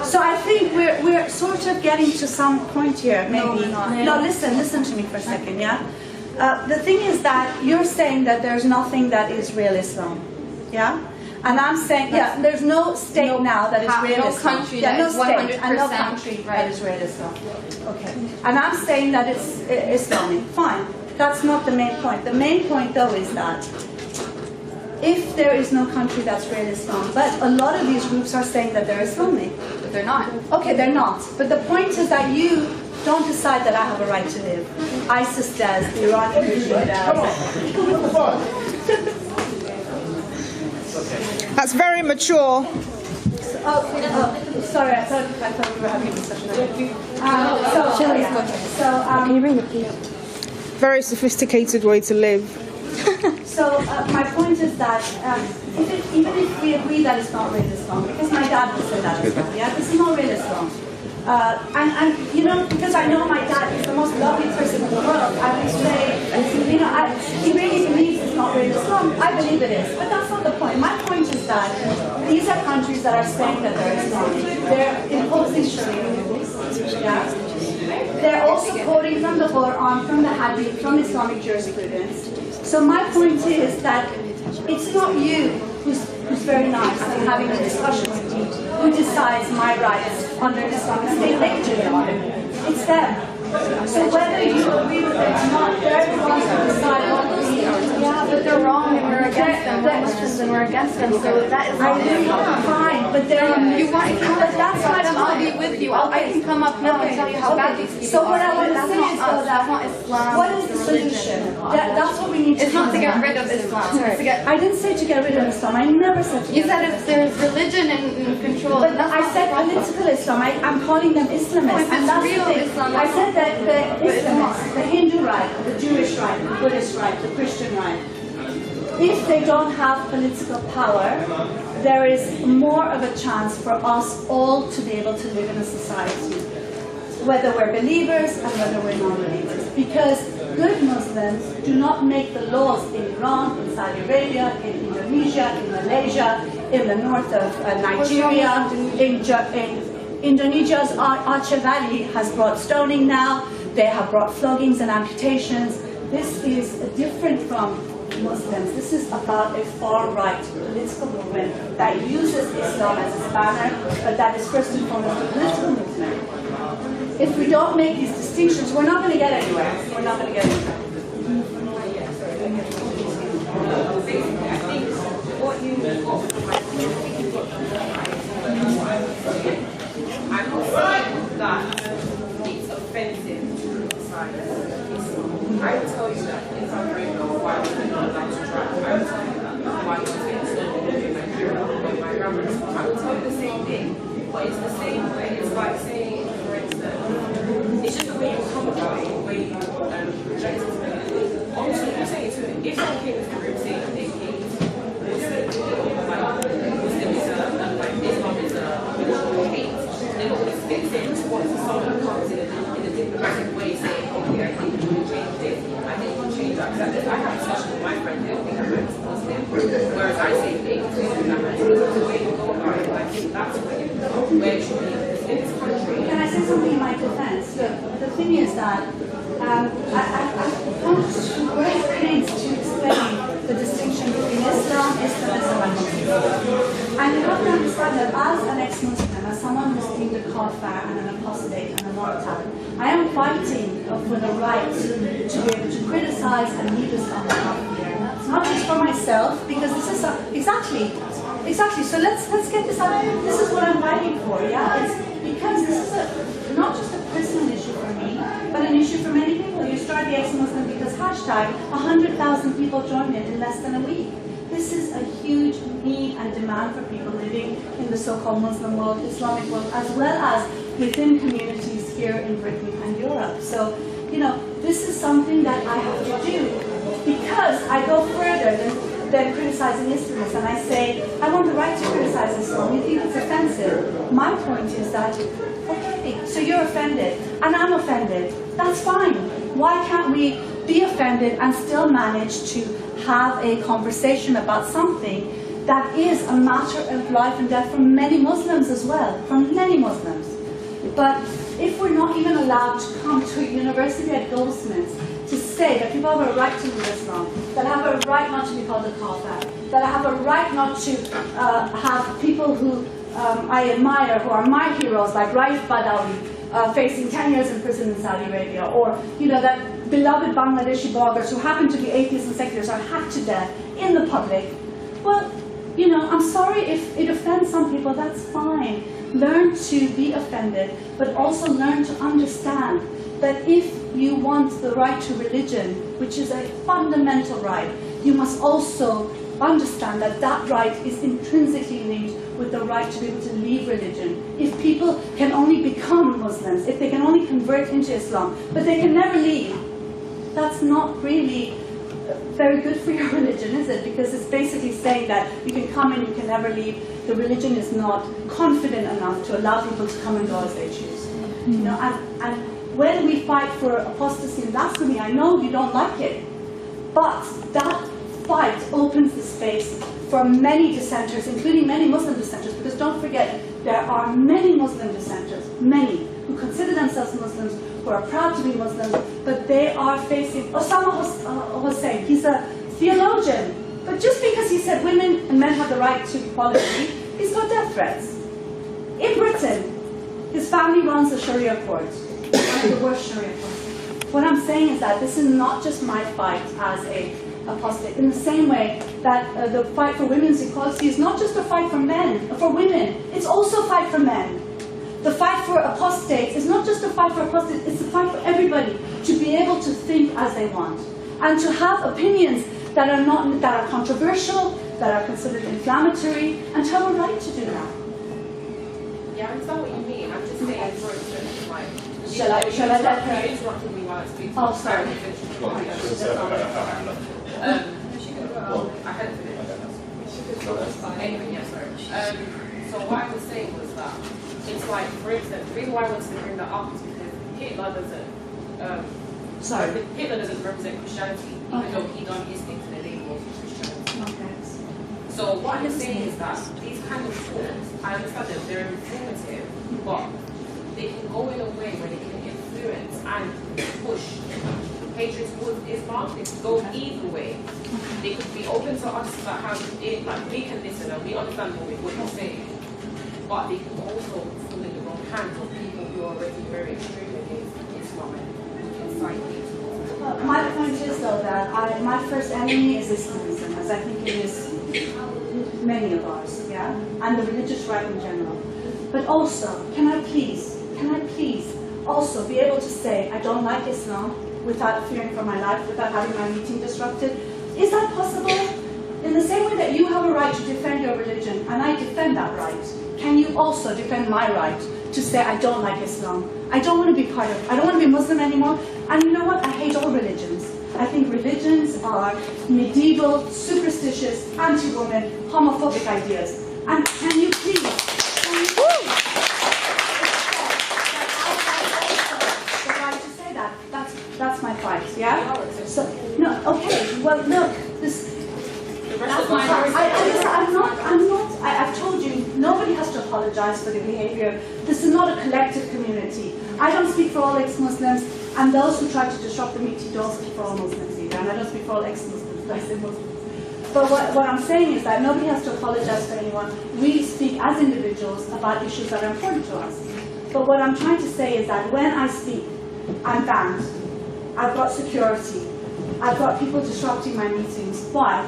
B: So I think we're sort of getting to some point here, maybe. No, listen to me for a second, yeah? The thing is that you're saying that there's nothing that is real Islam, yeah? And I'm saying, yeah, there's no state now that is real Islam.
I: Country
B: yeah, no
I: that
B: state
I: is 100%
B: and no country that is real Islam. Okay. And I'm saying that it's Islamic. Fine. That's not the main point. The main point, though, is that if there is no country that's real Islam, but a lot of these groups are saying that they're Islamic.
I: But they're not.
B: Okay, they're not. But the point is that you don't decide that I have a right to live. ISIS does, the Iranian regime does.
K: That's very mature.
B: Sorry, I thought we were having a discussion.
K: Can you bring it, please? Very sophisticated way to live.
B: So my point is that even if we agree that it's not real Islam, because my dad would say that as well, yeah, this is not real Islam. And you know, because I know my dad is the most lovely person in the world, I would say, you know, he really believes it's not real Islam. I believe it is, but that's not the point. My point is that these are countries that are saying that they're Islamic. They're imposing Sharia rules, yeah. They're also quoting from the Quran, from the Hadith, from Islamic jurisprudence. So my point is that it's not you who's very nice and having a discussion with me who decides my rights under Islamic State. They do it. It's them. So whether you agree with it or not, they're the ones who decide what we are.
I: Yeah, but they're wrong and we're against them. We're Muslims and we're against them. So that is
B: fine, but they're
I: you want to come, but that's why I'll be with you. I can come up now and tell you how bad these people are.
B: So what I want to say is
I: that's not Islam.
B: What is the solution? That's what we need to do.
I: It's not to get rid of Islam.
B: I didn't say to get rid of Islam. I never said to.
I: You said if there's religion in control.
B: But I said political Islam. I'm calling them Islamists.
I: And that's real Islam.
B: I said that the Islamists, the Hindu right, the Jewish right, the Buddhist right, the Christian right, if they don't have political power, there is more of a chance for us all to be able to live in a society, whether we're believers and whether we're non-believers. Because good Muslims do not make the laws in Iran, in Saudi Arabia, in Indonesia, in Malaysia, in the north of Nigeria, in Indonesia's Aceh Valley has brought stoning now. They have brought floggings and amputations. This is different from Muslims. This is about a far-right political movement that uses Islam as a banner, but that is first and foremost a political movement. If we don't make these distinctions, we're not going to get anywhere. We're not going to get anywhere.
M: basically, I think what you got from my you've got the right. I'm not saying that it's offensive to criticize Islam. I would tell you that if I'm bringing up why we're not allowed to drive, I would tell you that why we're in Nigeria or my grandma's. I would tell you the same thing, but it's the same way. It's like saying, for instance, it's just the way you come about it, the way you project it. Obviously, you're saying to me, if someone came into the room saying they hate Muslim is Islam is a hate, they're not going to stick it towards someone who comes in a diplomatic way saying, okay, I think you can change this, I think you can change that. Because I have a discussion with my friend, they don't think I'm Muslim, whereas I say they don't think I'm Muslim. The way you go about it, I think that's where it should be in this country.
B: Can I say something in my defense? Look, the thing is that I want to great pains to explain the distinction between Islam, Islamism, and Muslim. And you have to understand that as an ex-Muslim, as someone who's deemed a kafir and an apostate and a murtad, I am fighting for the right to be able to criticize and lead Islam out here. Not just for myself, because this is exactly. So let's get this out. This is what I'm fighting for. Yeah, it's because this is not just a personal issue for me, but an issue for many people. You start the ex-Muslim because hashtag 100,000 people joined it in less than a week. This is a huge need and demand for people living in the so-called Muslim world, Islamic world, as well as within communities here in Britain and Europe. So, you know, this is something that I have to do because I go further than criticizing Islamists, and I say, I want the right to criticize Islam. You think it's offensive? My point is that, okay, so you're offended, and I'm offended. That's fine. Why can't we be offended and still manage to have a conversation about something that is a matter of life and death for many Muslims as well, for many Muslims. But if we're not even allowed to come to a university at Goldsmiths to say that people have a right to leave Islam, that have a right not to be called a kafir, that have a right not to have people who I admire, who are my heroes, like Raif Badawi, facing 10 years in prison in Saudi Arabia, or you know that beloved Bangladeshi bloggers who happen to be atheists and seculars are hacked to death in the public. Well, you know, I'm sorry if it offends some people, that's fine. Learn to be offended, but also learn to understand that if you want the right to religion, which is a fundamental right, you must also understand that that right is intrinsically linked with the right to be able to leave religion. If people can only become Muslims, if they can only convert into Islam, but they can never leave, that's not really very good for your religion, is it? Because it's basically saying that you can come and you can never leave. The religion is not confident enough to allow people to come and go as they choose. You know, and when we fight for apostasy and blasphemy, I know you don't like it, but that fight opens the space for many dissenters, including many Muslim dissenters, because don't forget, there are many Muslim dissenters, many, who consider themselves Muslims, who are proud to be Muslims, but they are facing, Osama Hussein, he's a theologian, but just because he said women and men have the right to equality, he's got death threats. In Britain, his family runs a Sharia court, one of the worst Sharia courts. What I'm saying is that this is not just my fight as a apostate, in the same way that the fight for women's equality is not just a fight for men, for women, it's also a fight for men. The fight for apostates is not just a fight for apostates, it's a fight for everybody to be able to think as they want and to have opinions that are controversial, that are considered inflammatory, and to have a right to do that.
M: Yeah, I understand what you mean. I'm just saying, for instance, like,
B: Shall I let her?
M: You interrupted me while I speak.
B: Oh, sorry.
M: I had to finish. Anyway, yeah, sorry. So what I was saying was that it's like, for instance, the reason why I wanted to bring that up is because Hitler doesn't represent Christianity, even though he done his thing to the name of Christianity. Okay. So what I'm saying is that these kind of tools, I understand that they're informative, but they can go in a way where they can influence and push hatred towards Islam. They can go either way. They could be open to us that have it, like we can listen and we understand what you're saying, but they can also fall in the wrong hands of people who are already very extreme against Islam and who can fight these.
B: My point is though that my first enemy is Islamism. as I think it is many of ours, yeah, and the religious right in general. But also, can I please also be able to say I don't like Islam without fearing for my life, without having my meeting disrupted? Is that possible? In the same way that you have a right to defend your religion, and I defend that right, can you also defend my right to say I don't like Islam? I don't want to be part of it. I don't want to be Muslim anymore. And you know what? I hate all religions. I think religions are medieval, superstitious, anti-woman, homophobic ideas. And can you please... That's my fight, yeah? So, no, okay, well, look, this... That's my I've told you, nobody has to apologize for the behavior. This is not a collective community. I don't speak for all ex-Muslims, and those who try to disrupt the meeting don't speak for all Muslims either, and I don't speak for all ex-Muslims, I say Muslims. But what I'm saying is that nobody has to apologize for anyone. We speak as individuals about issues that are important to us. But what I'm trying to say is that when I speak, I'm banned. I've got security. I've got people disrupting my meetings. Why?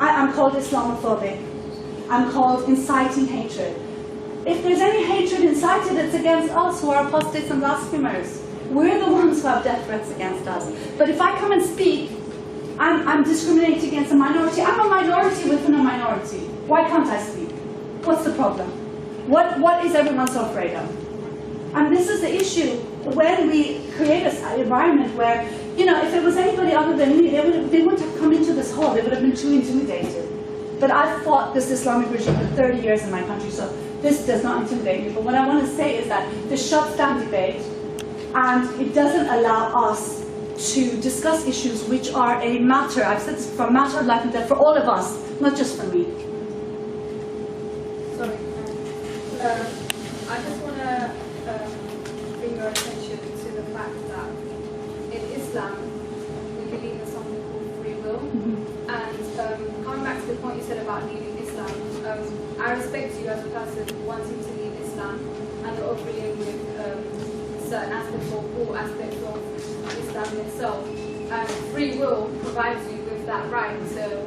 B: I'm called Islamophobic. I'm called inciting hatred. If there's any hatred incited, it's against us who are apostates and blasphemers. We're the ones who have death threats against us. But if I come and speak, I'm discriminating against a minority. I'm a minority within a minority. Why can't I speak? What's the problem? What is everyone so afraid of? And this is the issue. When we create an environment where, you know, if it was anybody other than me, they wouldn't have come into this hall. They would have been too intimidated. But I've fought this Islamic regime for 30 years in my country, so this does not intimidate me. But what I want to say is that this shuts down debate, and it doesn't allow us to discuss issues which are a matter, I've said this before, a matter of life and death for all of us, not just for me.
R: Sorry. I just want to bring your attention to the fact that in Islam, we believe in something called free will. And coming back to the point you said about leaving Islam, I respect you as a person wanting to leave Islam and agreeing with certain aspects or all aspects of Islam itself. And free will provides you with that right to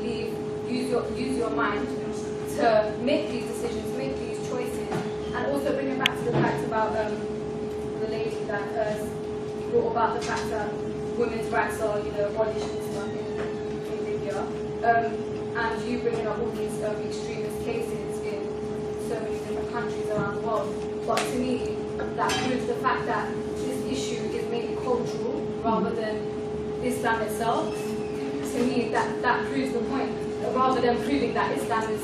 R: leave, use your mind to make these decisions, make these choices, and also bringing back to the fact about the lady that brought about the fact that women's rights are, abolished and stuff in Libya, and you bringing up all these extremist cases in so many different countries around the world. But to me, that proves the fact that this issue is mainly cultural rather than Islam itself. To me, that proves the point. Rather than proving that Islam is,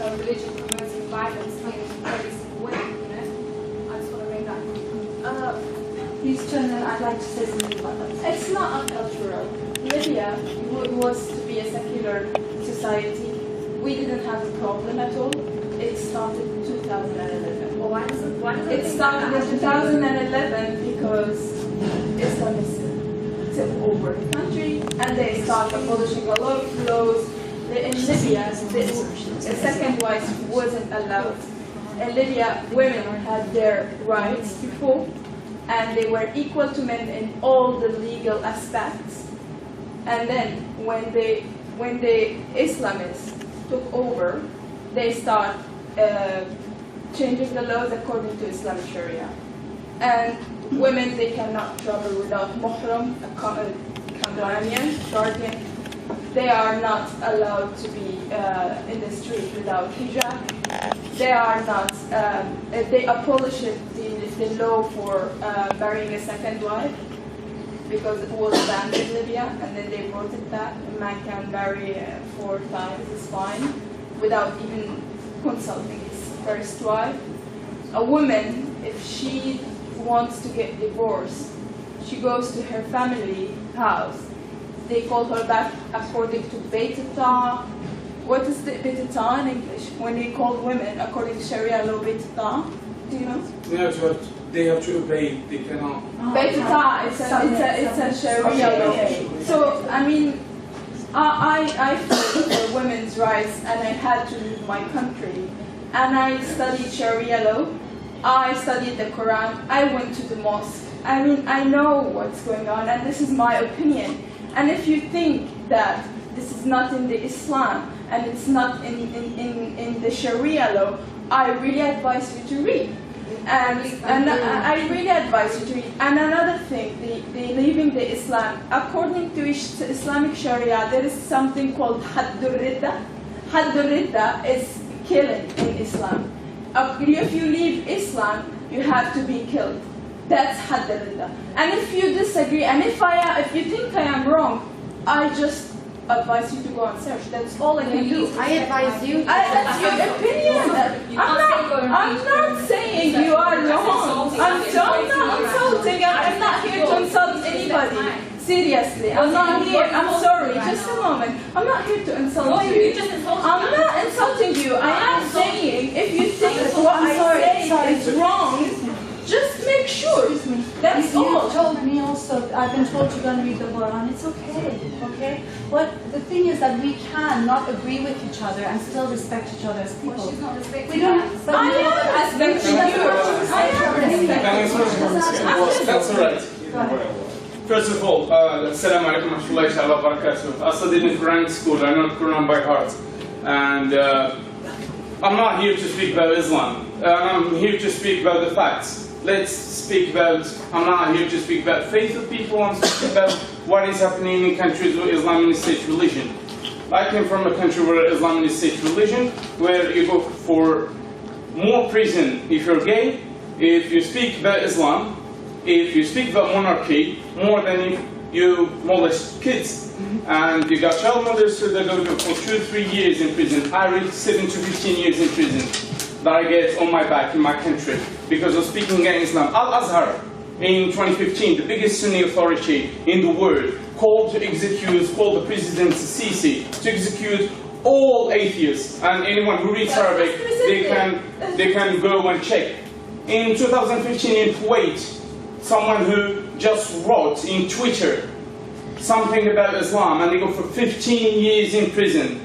R: a religion promoting violence in every single way. I just want to make that point.
B: Please, Chairman, I'd like to say something about that.
R: It's not uncultural. Libya was to be a secular society. We didn't have a problem at all. It started in 2011.
G: Well, why does it
R: started in 2011 because Islamists took over the country and they started abolishing a lot of laws. In Libya, the second wife wasn't allowed. In Libya, women had their rights before, and they were equal to men in all the legal aspects. And then when the Islamists took over, they start changing the laws according to Islamic Sharia. And women, they cannot travel without muhram, a companion, guardian. They are not allowed to be in the street without hijab. They are not, they abolished the law for marrying a second wife because it was banned in Libya, and then they brought it back. A man can marry 4 times, it's fine, without even consulting his first wife. A woman, if she wants to get divorced, she goes to her family house. They call her back according to Beit Ta. What is the Beit Ta in English? When they call women according to Sharia law, Beit Ta, do you know?
Q: They have to obey. They cannot.
R: Beit Ta, it's a Sharia law. So I mean, I fought for women's rights, and I had to leave my country. And I studied Sharia law. I studied the Quran. I went to the mosque. I mean, I know what's going on, and this is my opinion. And if you think that this is not in the Islam and it's not in the Sharia law, I really advise you to read. And I really advise you to read. And another thing, the leaving the Islam, according to Islamic Sharia, there is something called Haddur Ridda. Haddur Ridda is killing in Islam. If you leave Islam, you have to be killed. That's Haddur Ridda. And if you disagree, and if you think I am wrong, I just advise you to go and search. That's all I can do.
P: I advise you.
R: That's your opinion. I'm not saying you are wrong. I'm not insulting. I'm not here to insult anybody. Seriously, I'm not here. I'm sorry. Just a moment. I'm not here to insult you. I'm not insulting you. I am saying if you think what I say is wrong, just make sure. That's all.
B: You told me also, I've been told to go and read the Quran. It's okay, okay? But the thing is that we can not agree with each other and still respect each other as people.
I: Well, she's not respecting
B: We don't. But
R: I am respecting you. I am respecting you.
S: That's all right. First of all, Assalamu alaikum wa rahmatullahi wa barakatuh. I studied in Quranic school. I know Quran by heart. And I'm not here to speak about Islam. I'm here to speak about the facts. Let's speak about, I'm not here to speak about faith of people. I'm speaking about what is happening in countries with Islam is state religion. I came from a country where Islam is state religion, where you go for more prison if you're gay, if you speak about Islam, if you speak about monarchy, more than if you molest kids. And you got child molesters that go for 2 or 3 years in prison. I read 7 to 15 years in prison that I get on my back in my country because of speaking against Islam. Al-Azhar in 2015, the biggest Sunni authority in the world, called the President Sisi to execute all atheists, and anyone who reads Arabic, they can go and check. In 2015 in Kuwait, someone who just wrote in Twitter something about Islam and they go for 15 years in prison.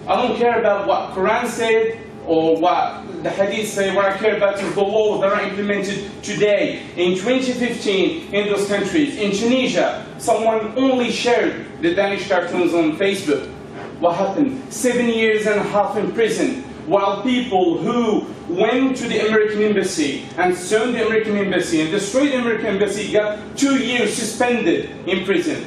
S: I don't care about what Quran said or what the Hadith say. What I care about is the laws that are implemented today. In 2015 in those countries, in Tunisia, someone only shared the Danish cartoons on Facebook. What happened? 7.5 years in prison, while people who went to the American embassy and sued the American embassy and destroyed the American embassy got 2 years suspended in prison.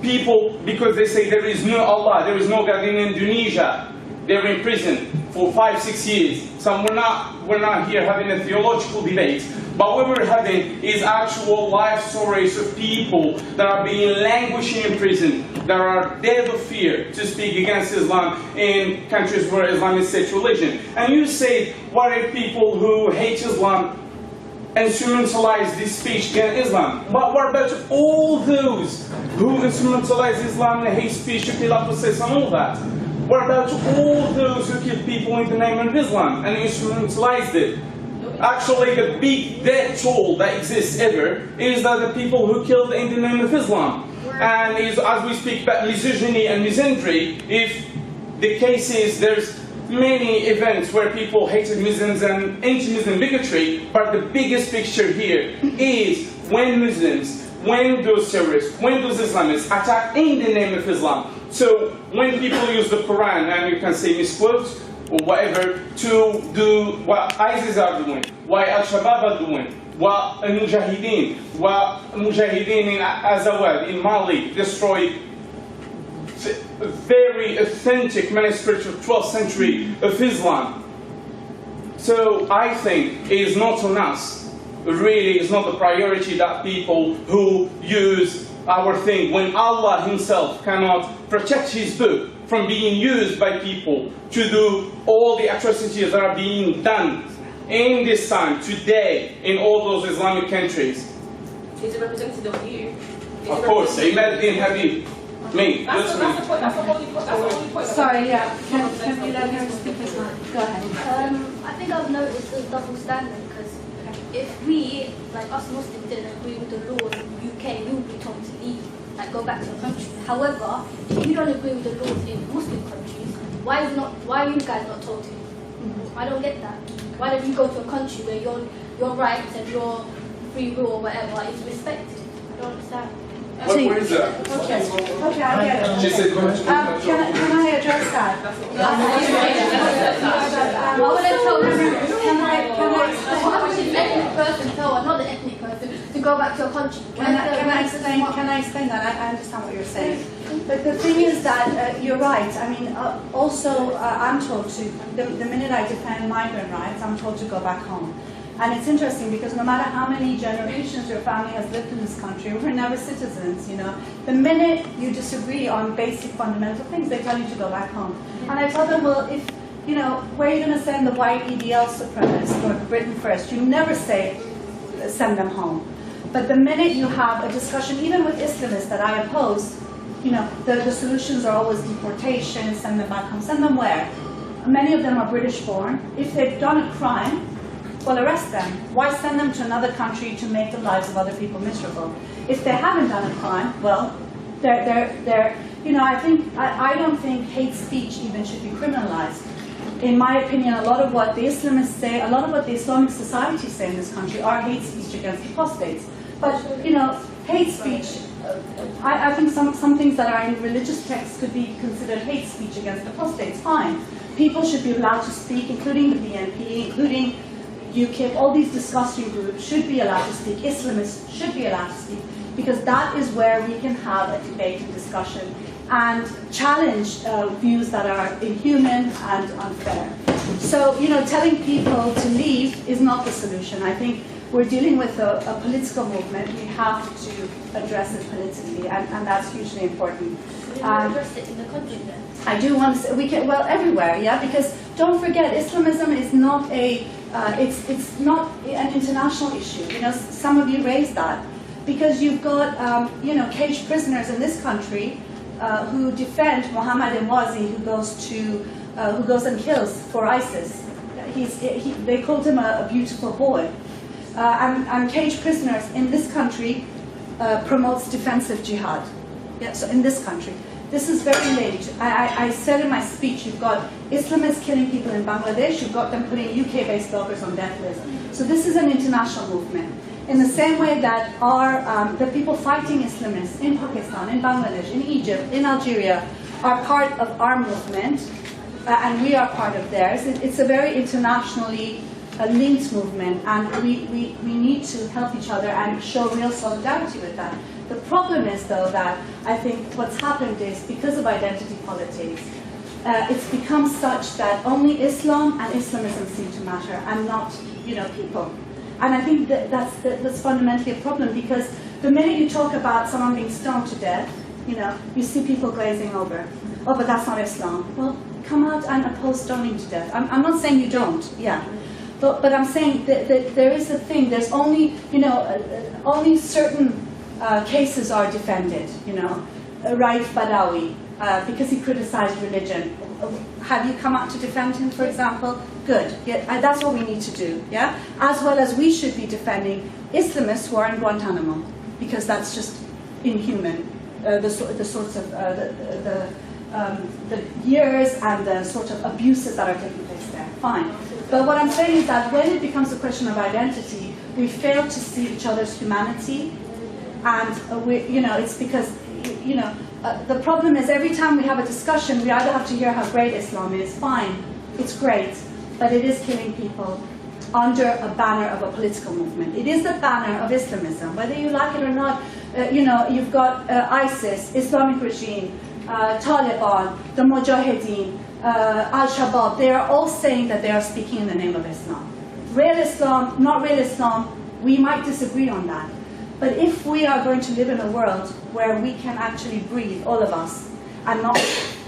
S: People, because they say there is no Allah, there is no God in Indonesia, they're in prison for 5-6 years. So we're not here having a theological debate, but what we're having is actual life stories of people that are being languishing in prison, that are dead of fear to speak against Islam in countries where Islam is state religion. And you say, what if people who hate Islam instrumentalize this speech against Islam? But what about all those who instrumentalize Islam and hate speech to kill atheists and all that? What about all those who kill people in the name of Islam and instrumentalized it? Actually, the big death toll that exists ever is that the people who killed in the name of Islam. And as we speak about misogyny and misandry, if the case is there's many events where people hated Muslims and anti-Muslim bigotry, but the biggest picture here is when Muslims, when those terrorists, when those Islamists attack in the name of Islam. So when people use the Quran, and you can say misquote or whatever, to do what ISIS are doing, what Al-Shabaab are doing, what Mujahideen in Azawad, in Mali, destroyed very authentic manuscript of 12th century of Islam. So I think it is not on us. Really, it's not the priority that people who use our thing, when Allah Himself cannot protect His book from being used by people to do all the atrocities that are being done in this time, today, in all those Islamic countries.
N: He's a representative of you.
S: Of course, Imad bin Habib. Me,
N: that's the point. That's the only point.
B: Sorry, yeah. Can we let her speak as well? Go ahead.
G: I think I've noticed a double standard because if we, like us Muslims, didn't agree with the laws in the UK, we would be told to leave, like go back to the country. However, if you don't agree with the laws in Muslim countries, why are you guys not told to? I don't get that. Why don't you go to a country where your rights and your free will or whatever is respected? I don't understand.
S: Where is that?
B: Okay, I get it.
S: She said,
B: Can I address that?
G: Ethnic person, so not the ethnic person, to go back to your country.
B: Can I explain that? I understand what you're saying. But the thing is that you're right. I mean, also I'm told to, the minute I defend migrant rights, I'm told to go back home. And it's interesting because no matter how many generations your family has lived in this country, we're never citizens, you know. The minute you disagree on basic fundamental things, they tell you to go back home. And I tell them, well, if, you know, where are you going to send the white EDL supremacists or Britain first? You never say, send them home. But the minute you have a discussion, even with Islamists that I oppose, you know, the solutions are always deportation, send them back home. Send them where? Many of them are British born. If they've done a crime, well, arrest them. Why send them to another country to make the lives of other people miserable? If they haven't done a crime, well, they're you know, I don't think hate speech even should be criminalized. In my opinion, a lot of what the Islamists say, a lot of what the Islamic society say in this country are hate speech against apostates. But, you know, hate speech, I think some things that are in religious texts could be considered hate speech against apostates. Fine. People should be allowed to speak, including the BNP, including UKIP, all these discussion groups should be allowed to speak. Islamists should be allowed to speak, because that is where we can have a debate and discussion and challenge views that are inhuman and unfair. So, you know, telling people to leave is not the solution. I think we're dealing with a political movement. We have to address it politically, and that's hugely important.
G: Address it in the country then?
B: I do want to say, we can, well, everywhere, yeah, because don't forget, Islamism is not a, it's not an international issue. You know, some of you raised that, because you've got, you know, caged prisoners in this country who defend Mohammed Emwazi, who goes and kills for ISIS. They called him a beautiful boy. And caged prisoners in this country promotes defensive jihad. Yeah, so in this country. This is very late. I said in my speech, you've got Islamists killing people in Bangladesh, you've got them putting UK-based bloggers on death lists. So this is an international movement. In the same way that the people fighting Islamists in Pakistan, in Bangladesh, in Egypt, in Algeria, are part of our movement, and we are part of theirs. It's a very internationally linked movement, and we need to help each other and show real solidarity with that. The problem is, though, that I think what's happened is, because of identity politics, it's become such that only Islam and Islamism seem to matter, and not, you know, people. And I think that's fundamentally a problem, because the minute you talk about someone being stoned to death, you know, you see people glazing over. Oh, but that's not Islam. Well, come out and oppose stoning to death. I'm not saying you don't, yeah. But I'm saying that there is a thing. There's only, you know, only certain cases are defended. You know, Raif Badawi, because he criticized religion. Have you come out to defend him, for example? Good. Yeah, that's what we need to do. Yeah, as well as we should be defending Islamists who are in Guantanamo, because that's just inhuman. The sorts of the years and the sort of abuses that are taking place there. Fine. But what I'm saying is that when it becomes a question of identity, we fail to see each other's humanity, and you know, it's because, you know, the problem is every time we have a discussion, we either have to hear how great Islam is. Fine, it's great, but it is killing people under a banner of a political movement. It is the banner of Islamism, whether you like it or not. You know, you've got ISIS, Islamic regime, Taliban, the Mujahideen, Al-Shabaab. They are all saying that they are speaking in the name of Islam. Real Islam, not real Islam, we might disagree on that. But if we are going to live in a world where we can actually breathe, all of us, and not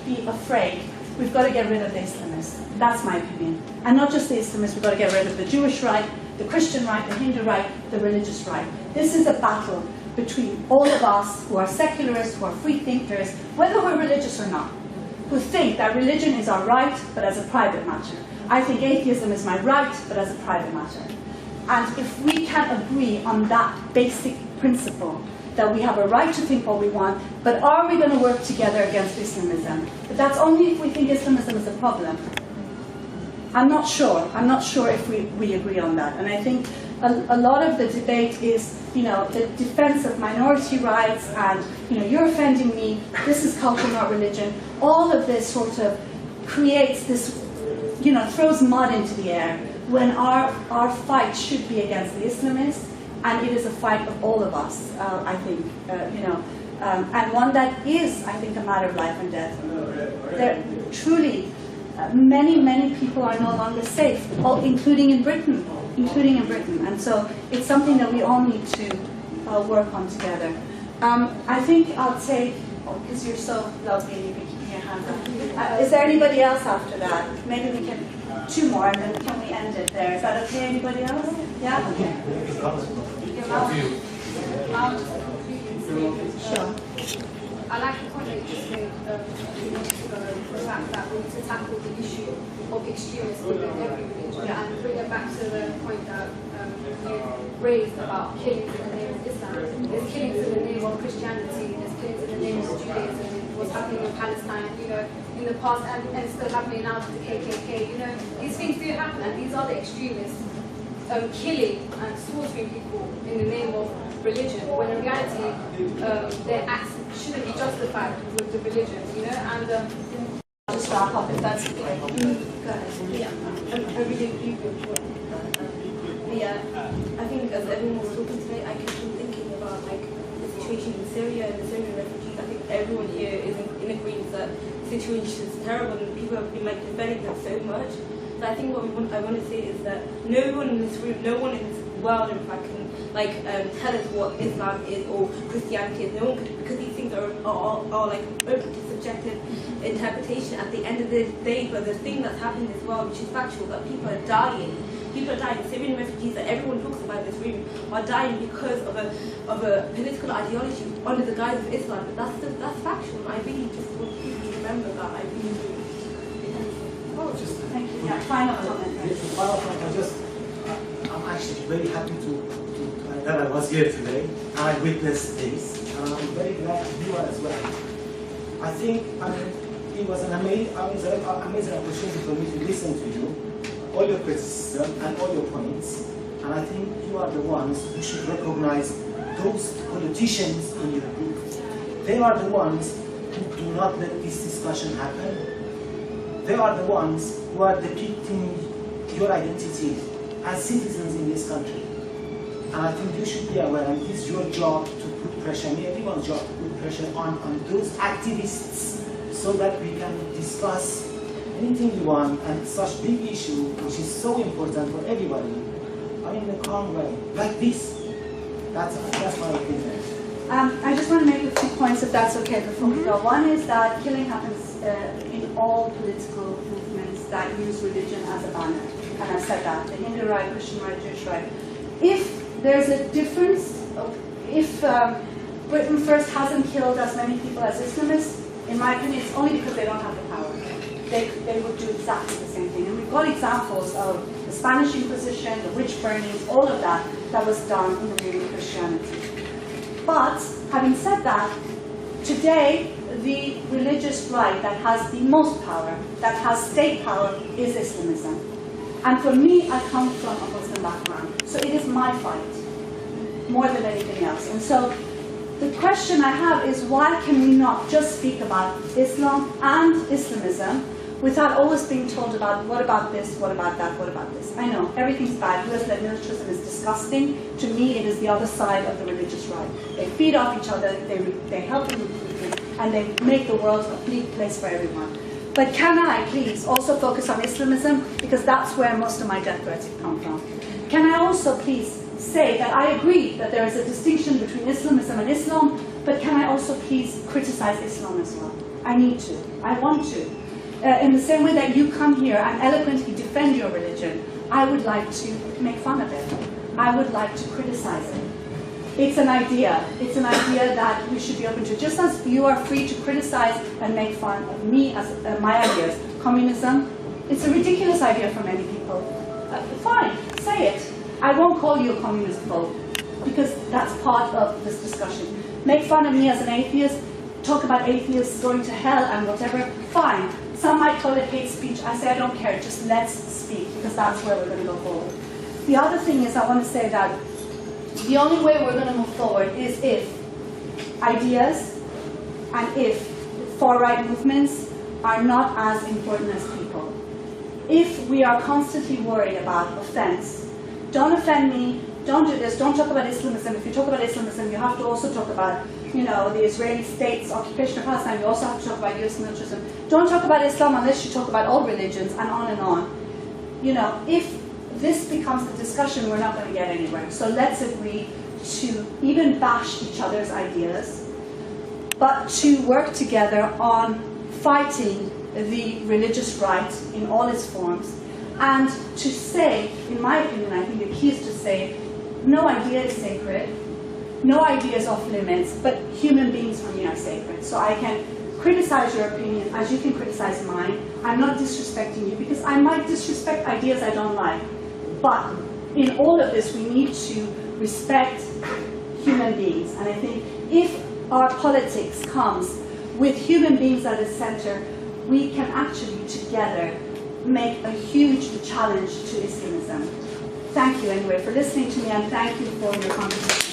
B: be afraid, we've got to get rid of the Islamists. That's my opinion. And not just the Islamists, we've got to get rid of the Jewish right, the Christian right, the Hindu right, the religious right. This is a battle between all of us who are secularists, who are free thinkers, whether we're religious or not, who think that religion is our right, but as a private matter. I think atheism is my right, but as a private matter. And if we can agree on that basic principle, that we have a right to think what we want, but are we going to work together against Islamism? But that's only if we think Islamism is a problem. I'm not sure. I'm not sure if we agree on that. And I think a lot of the debate is, you know, the defense of minority rights and, you know, you're offending me, this is culture, not religion. All of this sort of creates this, you know, throws mud into the air when our fight should be against the Islamists, and it is a fight of all of us, I think, you know, and one that is, I think, a matter of life and death. There truly, many people are no longer safe, including in Britain, and so it's something that we all need to work on together. I think I'll take, because you're so lovely and you've been keeping your hand up. Is there anybody else after that? Maybe we can, 2 more, and then can we end it there? Is that okay, anybody else? Yeah? Okay. Sure.
G: I like the point that you just made a few minutes ago, the fact that we need to tackle the issue of extremism within every religion, and bring it back to the point that you raised about killings in the name of Islam. There's killings in the name of Christianity, there's killings in the name of Judaism, what's happening in Palestine, you know, in the past, and still happening now with the KKK. You know, these things do happen, and these are the extremists killing and slaughtering people in the name of religion, when in reality their acts shouldn't be justified with the religion, you know. And
B: just wrap up if that's okay. Go ahead.
N: Yeah, I really agree with what. I think as everyone was talking today, I kept on thinking about like the situation in Syria and the Syrian refugees. I think everyone here is in agreement that the situation is terrible and people have been like defending them so much. So I think what I want to say is that no one in this room, no one in this world, in fact, can like tell us what Islam is or Christianity is. No one could, because these things are like open to subjective interpretation. At the end of the day, but the thing that's happening in this world, which is factual, that people are dying. People are dying. Syrian refugees that everyone talks about in this room are dying because of a political ideology under the guise of Islam. But that's factual. I really just want people to remember that. I really do.
B: Thank you. Yeah, final comment.
Q: I'm actually very happy that I was here today and I witnessed this, and I'm very glad you are as well. I think it was an amazing opportunity for me to listen to you, all your criticism and all your points, and I think you are the ones who should recognize those politicians in your group. They are the ones who do not let this discussion happen. They are the ones who are depicting your identity as citizens in this country. And I think you should be aware, and it is your job to put pressure, everyone's job to put pressure on those activists so that we can discuss anything you want, and such big issue, which is so important for everybody, in a calm way, like this. That's my opinion.
B: I just want to make a few points, if that's okay, before we go. One is that killing happens in all political movements that use religion as a banner. And I said that, the Hindu right, Christian right, Jewish right. If there's a difference, if Britain First hasn't killed as many people as Islamists, in my opinion, it's only because they don't have the power. They would do exactly the same thing. And we've got examples of the Spanish Inquisition, the witch burnings, all of that was done in the name of Christianity. But, having said that, today, the religious right that has the most power, that has state power, is Islamism. And for me, I come from a Muslim background, so it is my fight, more than anything else. And so, the question I have is, why can we not just speak about Islam and Islamism without always being told about, what about this, what about that, what about this? I know, everything's bad. US-led militarism is disgusting. To me, it is the other side of the religious right. They feed off each other, they help in recruitment, and they make the world a bleak place for everyone. But can I, please, also focus on Islamism? Because that's where most of my death threats have come from. Can I also, please, say that I agree that there is a distinction between Islamism and Islam, but can I also please criticize Islam as well? I need to. I want to. In the same way that you come here and eloquently defend your religion, I would like to make fun of it. I would like to criticize it. It's an idea. It's an idea that we should be open to. Just as you are free to criticize and make fun of me as my ideas. Communism, it's a ridiculous idea for many people. Fine, say it. I won't call you a communist vote, because that's part of this discussion. Make fun of me as an atheist, talk about atheists going to hell and whatever, fine. Some might call it hate speech. I say I don't care, just let's speak, because that's where we're going to go forward. The other thing is I want to say that the only way we're going to move forward is if ideas and if far-right movements are not as important as people. If we are constantly worried about offense, don't offend me, don't do this, don't talk about Islamism. If you talk about Islamism, you have to also talk about, you know, the Israeli state's occupation of Palestine. You also have to talk about US militarism. Don't talk about Islam unless you talk about all religions, and on and on. You know, if this becomes the discussion, we're not going to get anywhere. So let's agree to even bash each other's ideas, but to work together on fighting the religious right in all its forms, and to say, in my opinion, I think the key is to say, no idea is sacred, no idea is off limits, but human beings for me are sacred. So I can criticize your opinion as you can criticize mine. I'm not disrespecting you because I might disrespect ideas I don't like. But in all of this, we need to respect human beings. And I think if our politics comes with human beings at the center, we can actually together make a huge challenge to Islamism. Thank you anyway for listening to me, and thank you for your contribution.